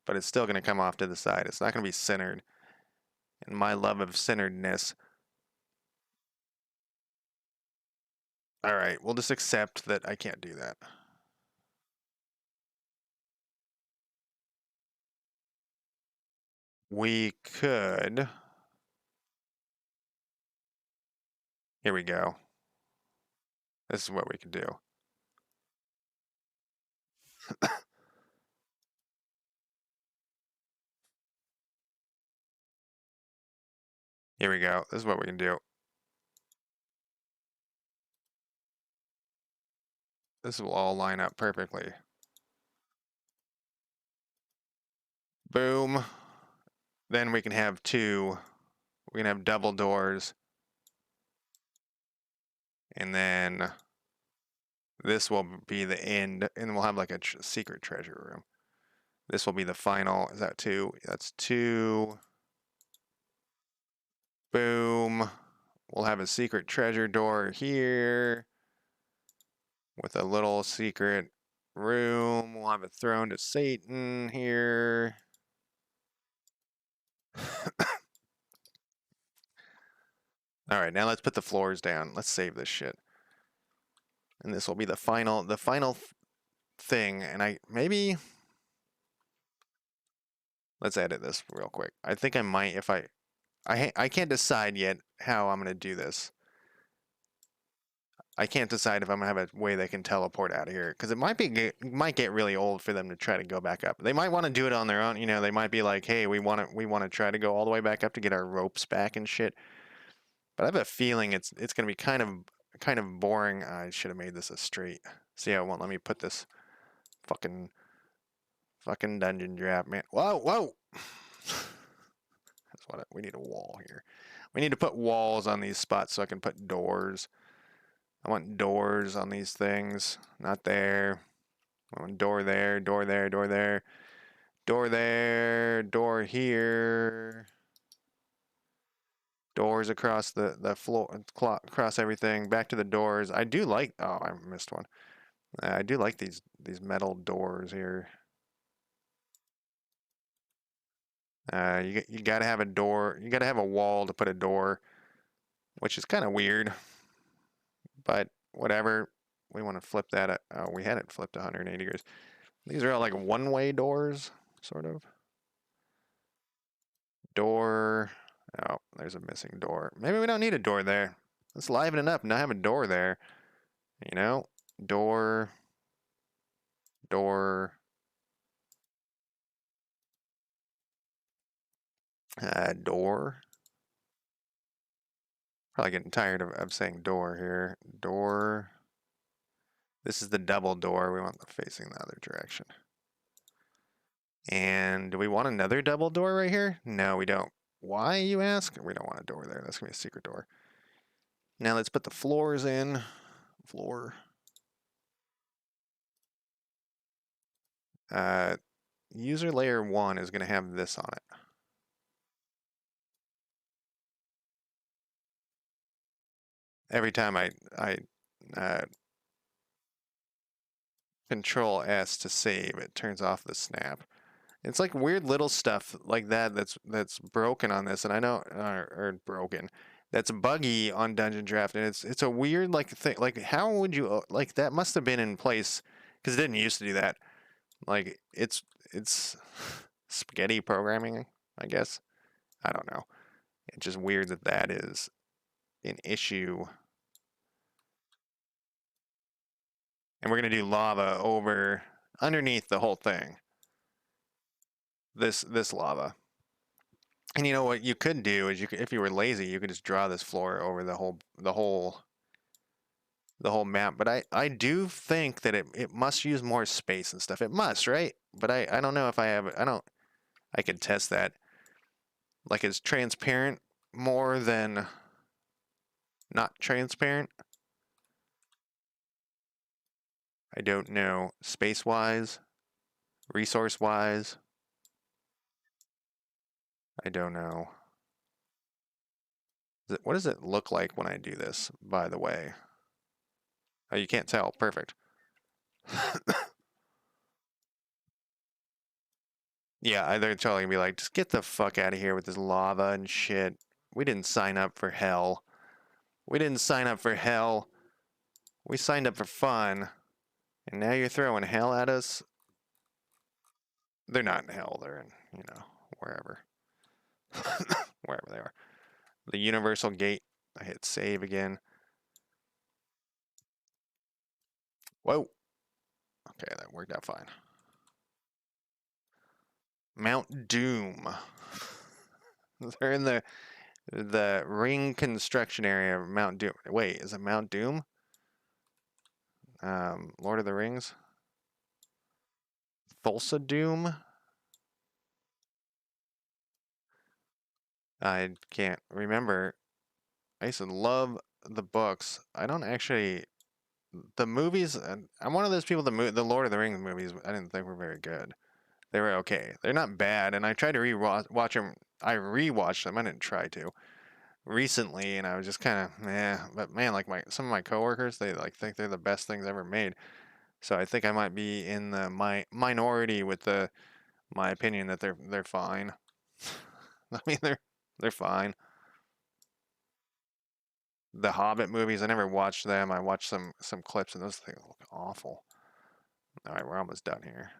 A: but it's still going to come off to the side. It's not going to be centered. And my love of centeredness. All right, we'll just accept that I can't do that. We could. Here we go. This is what we could do. Here we go. This is what we can do. This will all line up perfectly. Boom. Then we can have 2. We can have double doors. And then this will be the end. And we'll have like a secret treasure room. This will be the final. Is that 2? That's 2. Boom. We'll have a secret treasure door here with a little secret room. We'll have a throne to Satan here. All right, now let's put the floors down. Let's save this shit. And this will be the final thing. And maybe let's edit this real quick. I think I might, if I can't decide yet how I'm gonna do this. I can't decide if I'm gonna have a way they can teleport out of here, because it might get really old for them to try to go back up. They might want to do it on their own. You know, they might be like, hey, we want to try to go all the way back up to get our ropes back and shit. But I have a feeling it's gonna be kind of boring. I should have made this a straight. See how it won't let me put this fucking dungeon draft, man. Whoa. That's what we need, a wall here. We need to put walls on these spots so I can put doors. I want doors on these things, not there. I want door there, door there, door there, door there, door here. Doors across the floor, across everything. Back to the doors. I do like. Oh, I missed one. I do like these metal doors here. You gotta have a door. You gotta have a wall to put a door, which is kind of weird. But whatever. We want to flip that. Oh, we had it flipped 180 degrees. These are all like one-way doors. sort of. Door. Oh, there's a missing door. Maybe we don't need a door there. Let's liven it up and not have a door there. You know? Door. Door. Door. Probably getting tired of saying door here. Door. This is the double door. We want them facing the other direction. And do we want another double door right here? No, we don't. Why, you ask? We don't want a door there. That's going to be a secret door. Now let's put the floors in. Floor. User layer 1 is going to have this on it. Every time I Control S to save, it turns off the snap. It's like weird little stuff like that that's broken on this, and I know or broken. That's buggy on DungeonDraft, and it's a weird like thing. Like how would you like that must have been in place because it didn't used to do that. Like it's spaghetti programming, I guess. I don't know. It's just weird that that is an issue. And we're gonna do lava over underneath the whole thing. This lava. And you know what you could do is you could, if you were lazy, you could just draw this floor over the whole map. But I do think that it must use more space and stuff. It must, right? But I don't know if I have I could test that. Like it's transparent more than not transparent. I don't know. Space wise, resource wise, I don't know. What does it look like when I do this, by the way? Oh, you can't tell. Perfect. Yeah, they're totally gonna be like, just get the fuck out of here with this lava and shit. We didn't sign up for hell. We didn't sign up for hell. We signed up for fun. And now you're throwing hell at us? They're not in hell. They're in, you know, wherever. Wherever they are. The universal gate. I hit save again. Whoa. Okay, that worked out fine. Mount Doom. They're in the ring construction area of Mount Doom. Wait, is it Mount Doom? Lord of the Rings? Thulsa Doom? I can't remember. I used to love the books. I don't actually... The movies... I'm one of those people, the Lord of the Rings movies, I didn't think were very good. They were okay. They're not bad, and I tried to watch them. I rewatched them. I didn't try to. Recently, and I was just kind of, but man, like some of my coworkers, they like think they're the best things ever made. So I think I might be in the minority with my opinion that they're fine. I mean they're fine. The Hobbit movies, I never watched them. I watched some clips, and those things look awful. All right, we're almost done here.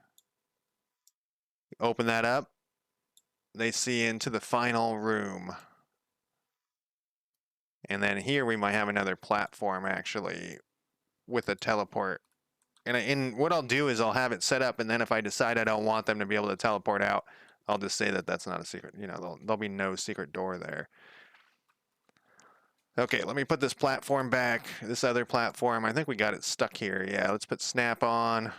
A: Open that up. They see into the final room. And then here we might have another platform actually with a teleport. And what I'll do is I'll have it set up, and then if I decide I don't want them to be able to teleport out, I'll just say that that's not a secret. You know, there'll be no secret door there. Okay, let me put this platform back. This other platform, I think we got it stuck here. Yeah, let's put snap on.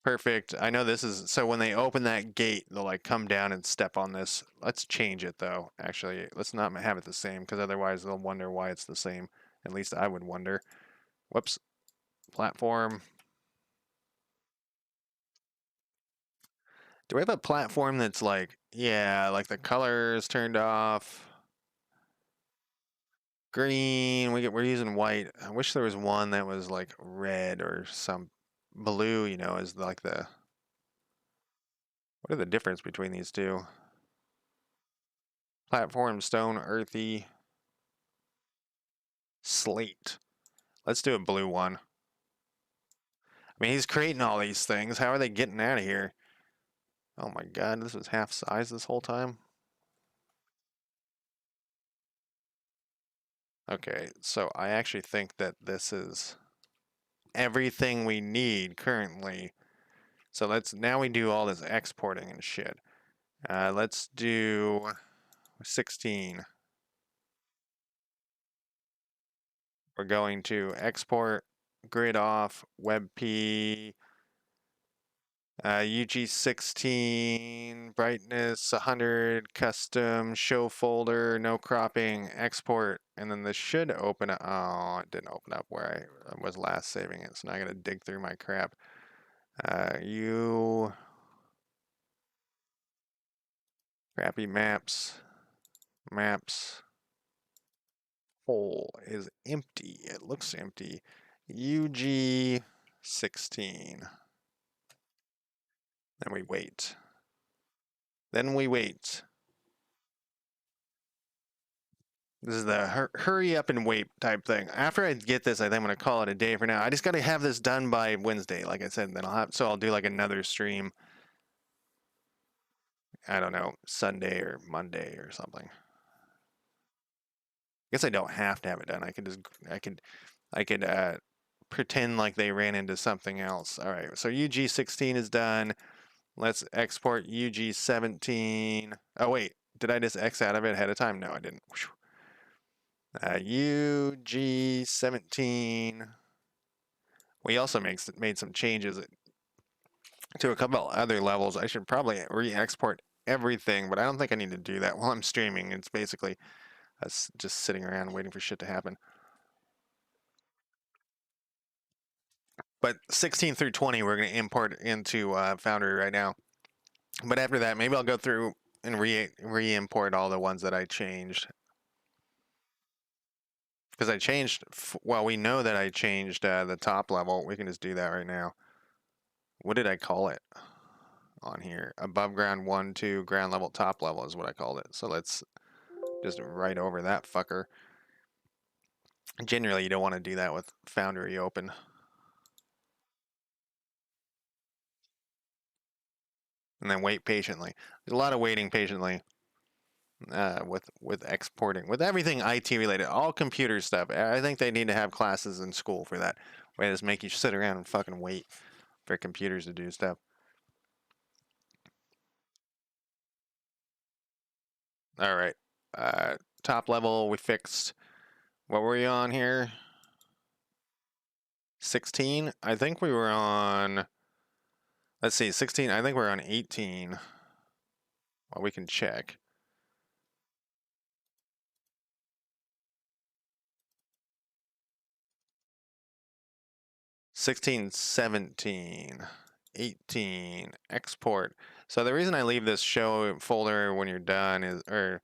A: Perfect. I know this is, so when they open that gate, they'll like come down and step on this. Let's change it though. Actually, let's not have it the same, because otherwise they'll wonder why it's the same. At least I would wonder. Whoops. Platform. Do we have a platform that's like, yeah, like the colors turned off? Green, we're using white. I wish there was one that was like red or some blue, you know, is like the, what are the difference between these two? Platform, stone, earthy, slate. Let's do a blue one. I mean, he's creating all these things. How are they getting out of here? Oh my god, this was half size this whole time? Okay, so I actually think that this is everything we need currently. So now we do all this exporting and shit. Let's do 16. We're going to export grid off WebP UG16 brightness 100 custom show folder no cropping export, and then this should open up. Oh, it didn't open up where I was last saving it, so now I gotta dig through my crap. You crappy maps hole is empty. It looks empty. UG16. Then we wait. This is the hurry up and wait type thing. After I get this, I think I'm gonna call it a day for now. I just gotta have this done by Wednesday, like I said. Then I'll do like another stream. I don't know, Sunday or Monday or something. I guess I don't have to have it done. I could pretend like they ran into something else. All right, so UG16 is done. Let's export UG17. Oh wait, did I just X out of it ahead of time? No, I didn't. UG17. We also made some changes to a couple other levels. I should probably re-export everything, but I don't think I need to do that while I'm streaming. It's basically us just sitting around waiting for shit to happen. But 16 through 20, we're going to import into Foundry right now. But after that, maybe I'll go through and re-import all the ones that I changed. Because I changed, well, we know that I changed the top level. We can just do that right now. What did I call it on here? Above ground 1, 2, ground level, top level is what I called it. So let's just write over that fucker. Generally, you don't want to do that with Foundry open. And then wait patiently. There's a lot of waiting patiently with exporting, with everything IT related, all computer stuff. I think they need to have classes in school for that. Where they just make you sit around and fucking wait for computers to do stuff. All right. Top level, we fixed. What were we on here? 16? I think we were on. Let's see, 16. I think we're on 18. Well, we can check. 16, 17, 18, export. So the reason I leave this show folder when you're done is, or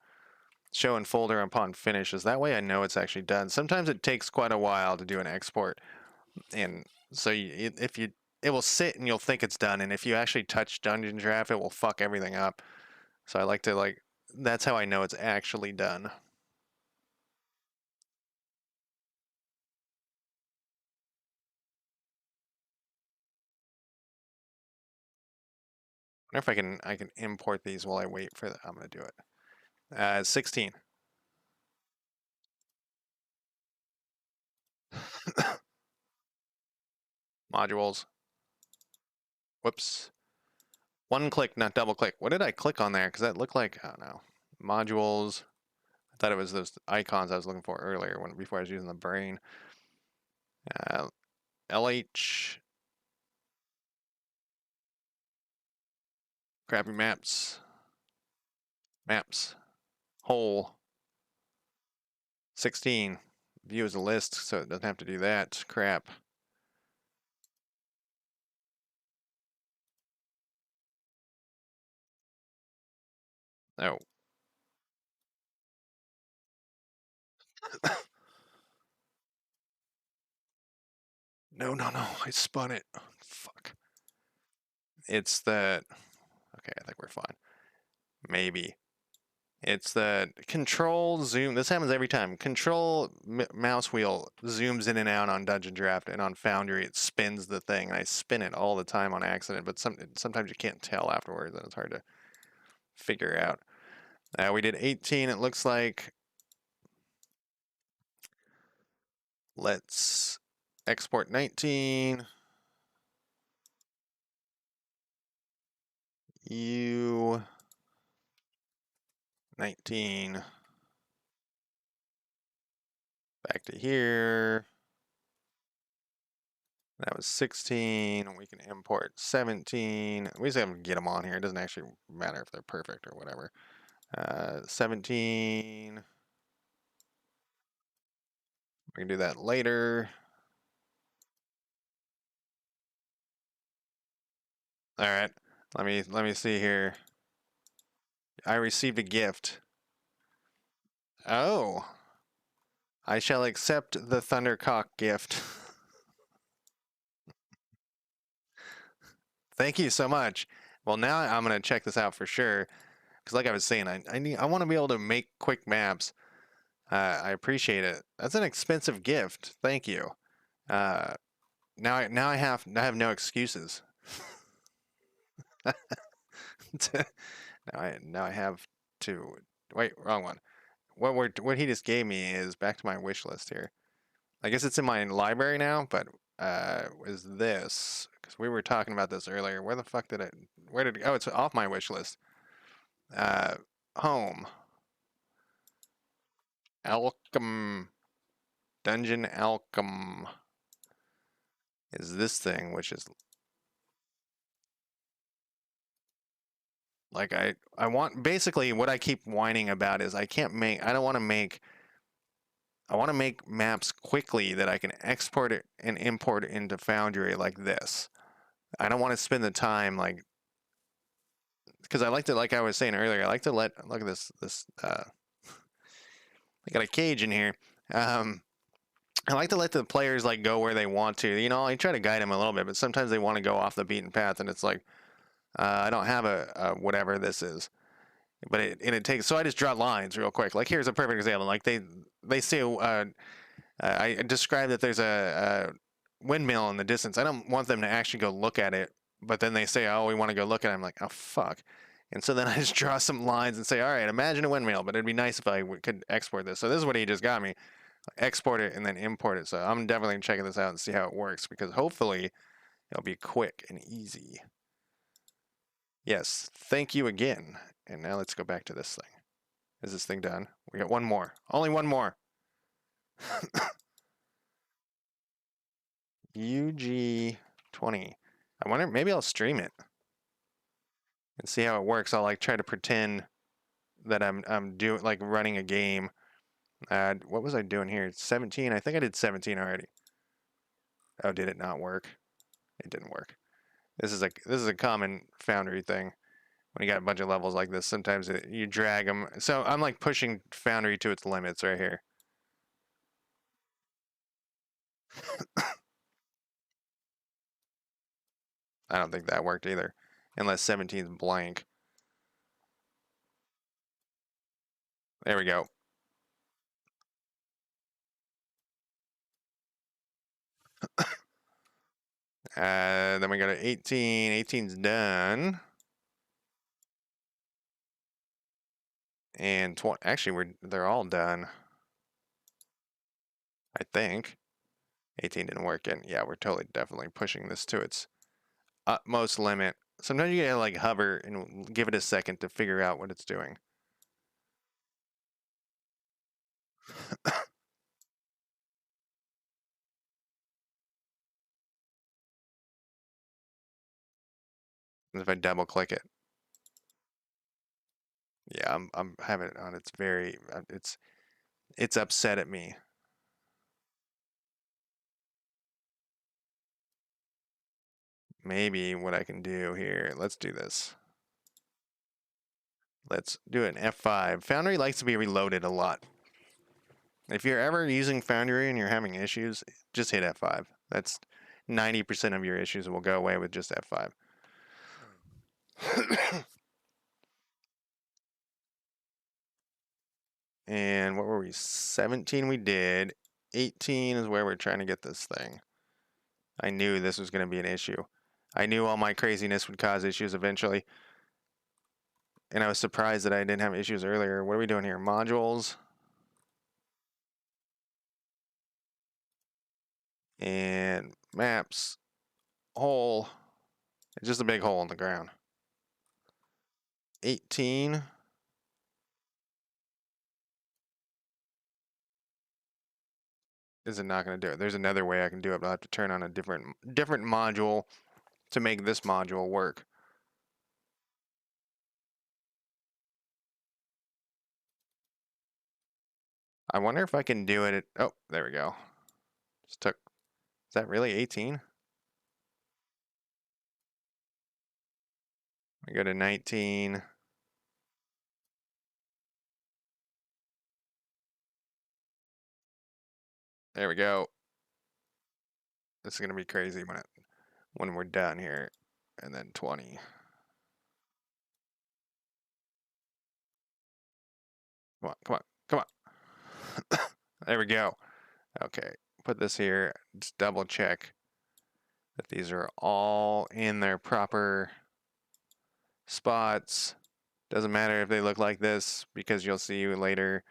A: show and folder upon finish, is that way I know it's actually done. Sometimes it takes quite a while to do an export, and so it will sit and you'll think it's done, and if you actually touch DungeonDraft, it will fuck everything up. So I like to that's how I know it's actually done. I wonder if I can import these while I wait for I'm gonna do it. 16. Modules. Whoops. One click, not double click. What did I click on there? Because that looked like, I don't know. Modules. I thought it was those icons I was looking for earlier before I was using the brain. LH. Crappy maps. Maps. Whole. 16. View as a list, so it doesn't have to do that. Crap. Oh. No. I spun it. Fuck. It's that. Okay, I think we're fine. Maybe. It's the control zoom. This happens every time. Control mouse wheel zooms in and out on DungeonDraft, and on Foundry it spins the thing. And I spin it all the time on accident, but sometimes you can't tell afterwards, and it's hard to figure out. We did 18. It looks like. Let's export 19. U 19. Back to here. That was 16. We can import 17. We just have to get them on here. It doesn't actually matter if they're perfect or whatever. 17. We can do that later. All right. Let me see here. I received a gift. Oh. I shall accept the Thundercock gift. Thank you so much. Well, now I'm gonna check this out for sure. Because like I was saying, I want to be able to make quick maps. I appreciate it. That's an expensive gift. Thank you. Now I have no excuses. now I have to wait. Wrong one. What he just gave me is back to my wish list here. I guess it's in my library now, but is this? Because we were talking about this earlier. Where the fuck did it? Where did it? Oh, it's off my wish list. Home. Alchem. Dungeon Alchem is this thing, which is like I want basically what I keep whining about is I don't want to make I want to make maps quickly that I can export it and import it into Foundry like this. I don't want to spend the time like because I like to like I was saying earlier, I like to look at this I got a cage in here. I like to let the players like go where they want to. You know, I try to guide them a little bit, but sometimes they want to go off the beaten path, and it's like I don't have a whatever this is, but it takes. So I just draw lines real quick. Like here's a perfect example. Like they say I describe that there's a windmill in the distance. I don't want them to actually go look at it, but then they say, oh, we want to go look at it. I'm like, oh fuck. And so then I just draw some lines and say, all right, imagine a windmill, but it'd be nice if I could export this. So this is what he just got me. Export it and then import it. So I'm definitely checking this out and see how it works because hopefully it'll be quick and easy. Yes, thank you again. And now let's go back to this thing. Is this thing done? We got one more. Only one more. UG20. I wonder, maybe I'll stream it and see how it works. I'll like try to pretend that I'm doing like running a game. What was I doing here? 17. I think I did 17 already. Oh, did it not work? It didn't work. This is a common Foundry thing. When you got a bunch of levels like this, sometimes you drag them. So I'm like pushing Foundry to its limits right here. I don't think that worked either, unless 17 is blank. There we go. Then we go to 18. 18's done. And 20. Actually, they're all done. I think. 18 didn't work, and yeah, we're definitely pushing this to its utmost limit. Sometimes you gotta like hover and give it a second to figure out what it's doing. And if I double click it, yeah, I'm having it on. It's very it's upset at me. Maybe what I can do here. Let's do this. Let's do an F5. Foundry likes to be reloaded a lot. If you're ever using Foundry and you're having issues, just hit F5. That's 90% of your issues will go away with just F5. And what were we? 17 we did. 18 is where we're trying to get this thing. I knew this was going to be an issue. I knew all my craziness would cause issues eventually. And I was surprised that I didn't have issues earlier. What are we doing here? Modules. And maps. Hole. It's just a big hole in the ground. 18. Is it not going to do it? There's another way I can do it, but I'll have to turn on a different module to make this module work. I wonder if I can do it at, oh, there we go. Just took, is that really 18? We go to 19. There we go. This is going to be crazy when we're done here. And then 20. Come on, come on, come on. There we go. Okay, put this here. Just double check that these are all in their proper spots. Doesn't matter if they look like this because you'll see later.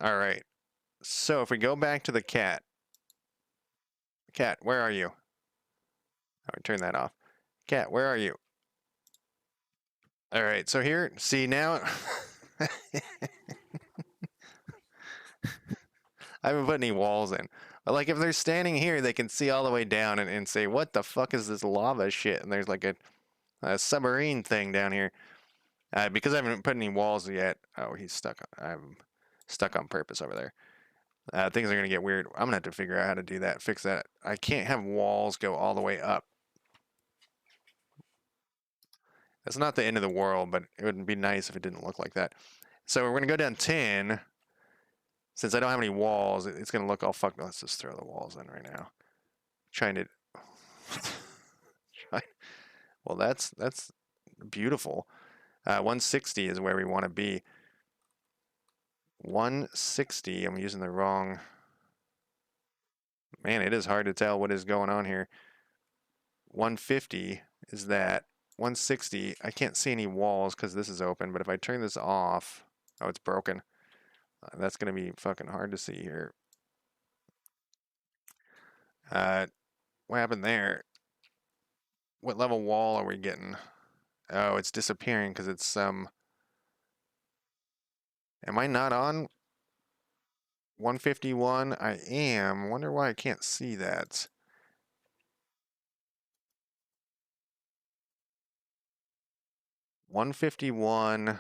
A: All right. So if we go back to the cat. Cat, where are you? I would turn that off. Cat, where are you? All right, so here, see now, I haven't put any walls in. But like if they're standing here, they can see all the way down and say, what the fuck is this lava shit? And there's like a submarine thing down here. Because I haven't put any walls yet. Oh, he's stuck. I'm stuck on purpose over there. Things are going to get weird. I'm going to have to figure out how to do that, fix that. I can't have walls go all the way up. It's not the end of the world, but it would be nice if it didn't look like that. So we're going to go down 10. Since I don't have any walls, it's going to look all fucked. Let's just throw the walls in right now. Trying to... Well, that's beautiful. 160 is where we want to be. 160, I'm using the wrong... Man, it is hard to tell what is going on here. 150 is that. 160, I can't see any walls because this is open, but if I turn this off... Oh, it's broken. That's going to be fucking hard to see here. What happened there? What level wall are we getting? Oh, it's disappearing because it's Am I not on 151? I am. Wonder why I can't see that. $151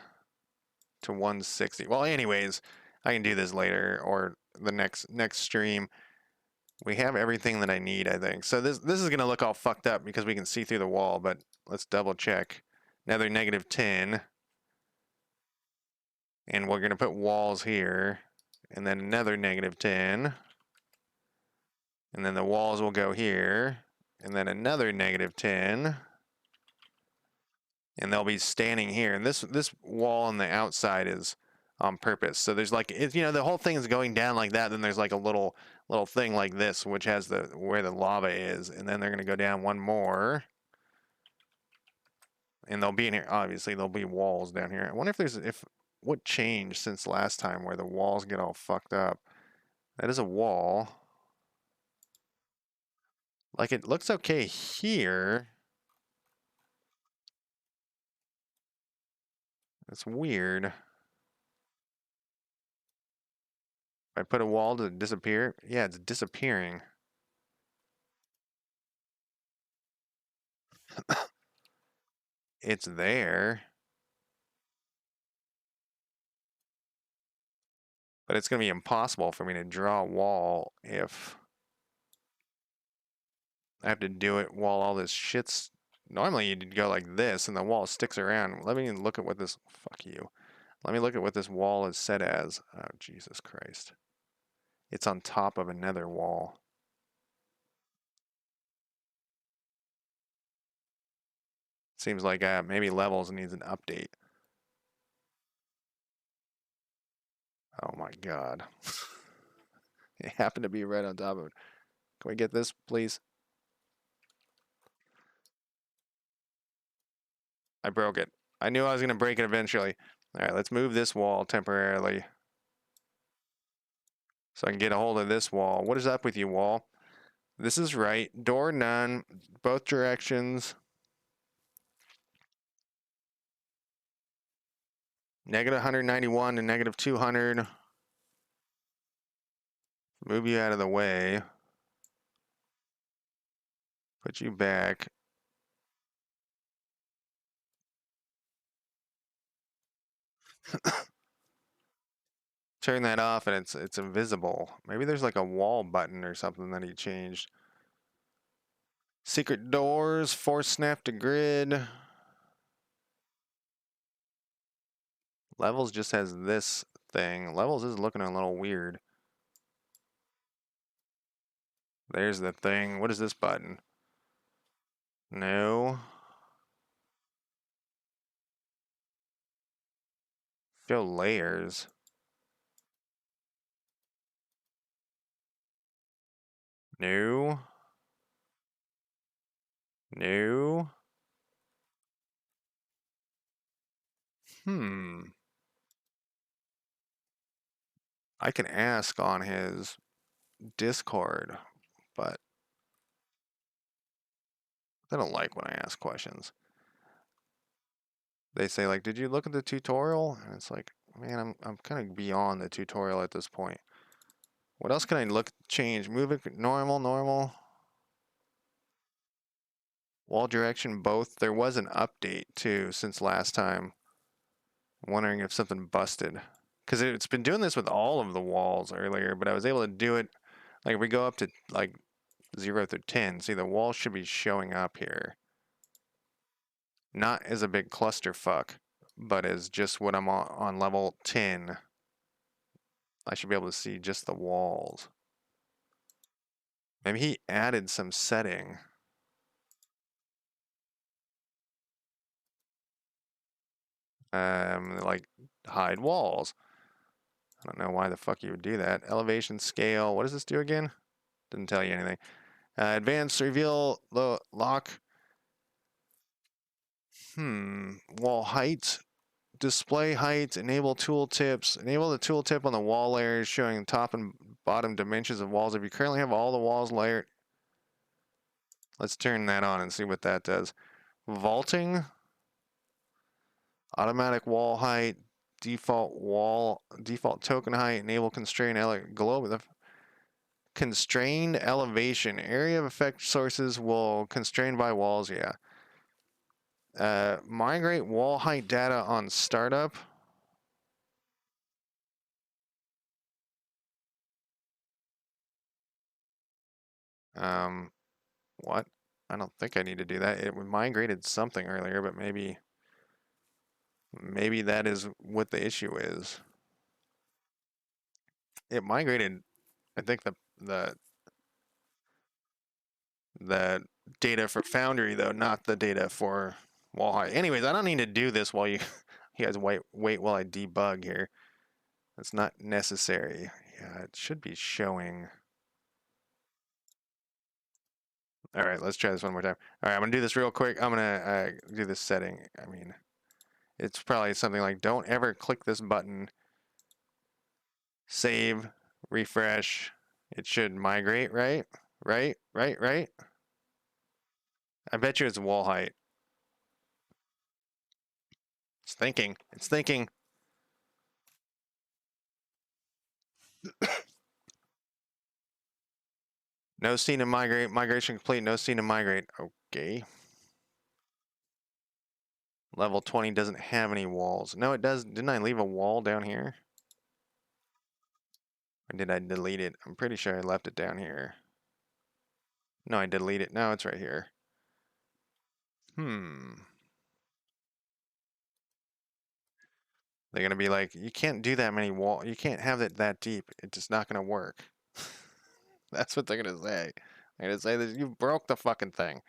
A: to 160. Well, anyways, I can do this later or the next stream. We have everything that I need, I think. So this is gonna look all fucked up because we can see through the wall, but let's double check. Another -10. And we're gonna put walls here. And then another -10. And then the walls will go here. And then another -10. And they'll be standing here. And this wall on the outside is on purpose. So there's like, the whole thing is going down like that. Then there's like a little thing like this, which has where the lava is. And then they're going to go down one more. And they'll be in here. Obviously, there'll be walls down here. I wonder what changed since last time where the walls get all fucked up. That is a wall. Like it looks okay here. It's weird. I put a wall to disappear. Yeah, it's disappearing. It's there. But it's going to be impossible for me to draw a wall if I have to do it while all this shit's... Normally you'd go like this and the wall sticks around. Let me look at what this... Fuck you. Let me look at what this wall is set as. Oh, Jesus Christ. It's on top of another wall. Seems like maybe Levels needs an update. Oh my god. It happened to be right on top of it. Can we get this, please? I broke it. I knew I was going to break it eventually. All right, let's move this wall temporarily so I can get a hold of this wall. What is up with you, wall? This is right. Door none. Both directions. Negative 191 and negative 200. Move you out of the way. Put you back. Turn that off and it's invisible. Maybe there's like a wall button or something that he changed. Secret doors, force snap to grid. Levels just has this thing. Levels is looking a little weird. There's the thing. What is this button? No. Show layers. No. No. I can ask on his Discord, but they don't like when I ask questions. They say like, "Did you look at the tutorial?" And it's like, man, I'm kind of beyond the tutorial at this point. What else can I change? Move it normal. Wall direction both. There was an update too since last time. I'm wondering if something busted. Because it's been doing this with all of the walls earlier, but I was able to do it, like if we go up to like 0 through 10, see the wall should be showing up here. Not as a big clusterfuck, but as just when I'm on level 10, I should be able to see just the walls. Maybe he added some setting. Like hide walls. I don't know why the fuck you would do that. Elevation scale. What does this do again? Didn't tell you anything. Advanced reveal lock. Wall height. Display height. Enable tooltips. Enable the tooltip on the wall layers showing top and bottom dimensions of walls. If you currently have all the walls layered, let's turn that on and see what that does. Vaulting. Automatic wall height. Default token height. Enable constrain globe. Constrained elevation. Area of effect sources will constrain by walls. Yeah. Migrate wall height data on startup. What? I don't think I need to do that. It migrated something earlier, but maybe that is what the issue is. It migrated, I think the data for Foundry though, not the data for wall height. Anyways, I don't need to do this while you guys wait while I debug here. It's not necessary. Yeah, it should be showing. All right, let's try this one more time. All right, I'm gonna do this real quick. I'm gonna do this setting. I mean, it's probably something like don't ever click this button. Save, refresh. It should migrate, right? Right. I bet you it's wall height. It's thinking. It's thinking. No scene to migrate. Migration complete. No scene to migrate. Okay. Level 20 doesn't have any walls. No, it does. Didn't I leave a wall down here? Or did I delete it? I'm pretty sure I left it down here. No, I deleted it. No, it's right here. They're gonna be like, you can't do that many wall. You can't have it that deep. It's just not gonna work. That's what they're gonna say. They're gonna say that you broke the fucking thing.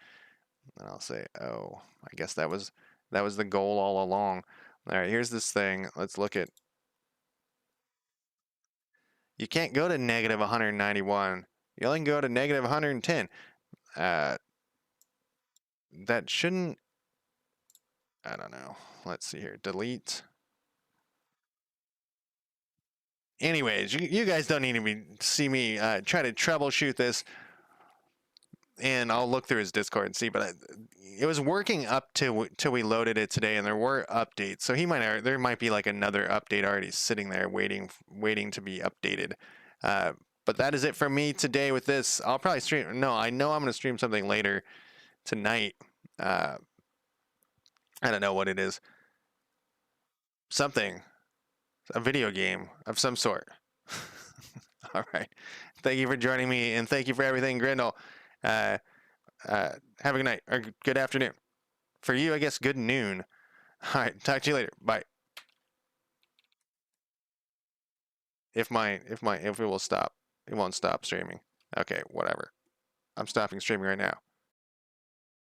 A: And I'll say, oh, I guess that was the goal all along. All right, here's this thing. Let's look at. You can't go to negative 191. You only can go to negative 110. That shouldn't, I don't know. Let's see here. Delete. Anyways, you guys don't need to see me try to troubleshoot this. And I'll look through his Discord and see, but it was working up till we loaded it today, and there were updates. So there might be like another update already sitting there waiting to be updated. But that is it for me today with this. I'll probably stream. No, I know I'm going to stream something later tonight. I don't know what it is. Something, a video game of some sort. All right. Thank you for joining me, and thank you for everything, Grindle. Have a good night or good afternoon. For you, I guess, good noon. All right. Talk to you later. Bye. If it will stop, it won't stop streaming. Okay, whatever. I'm stopping streaming right now.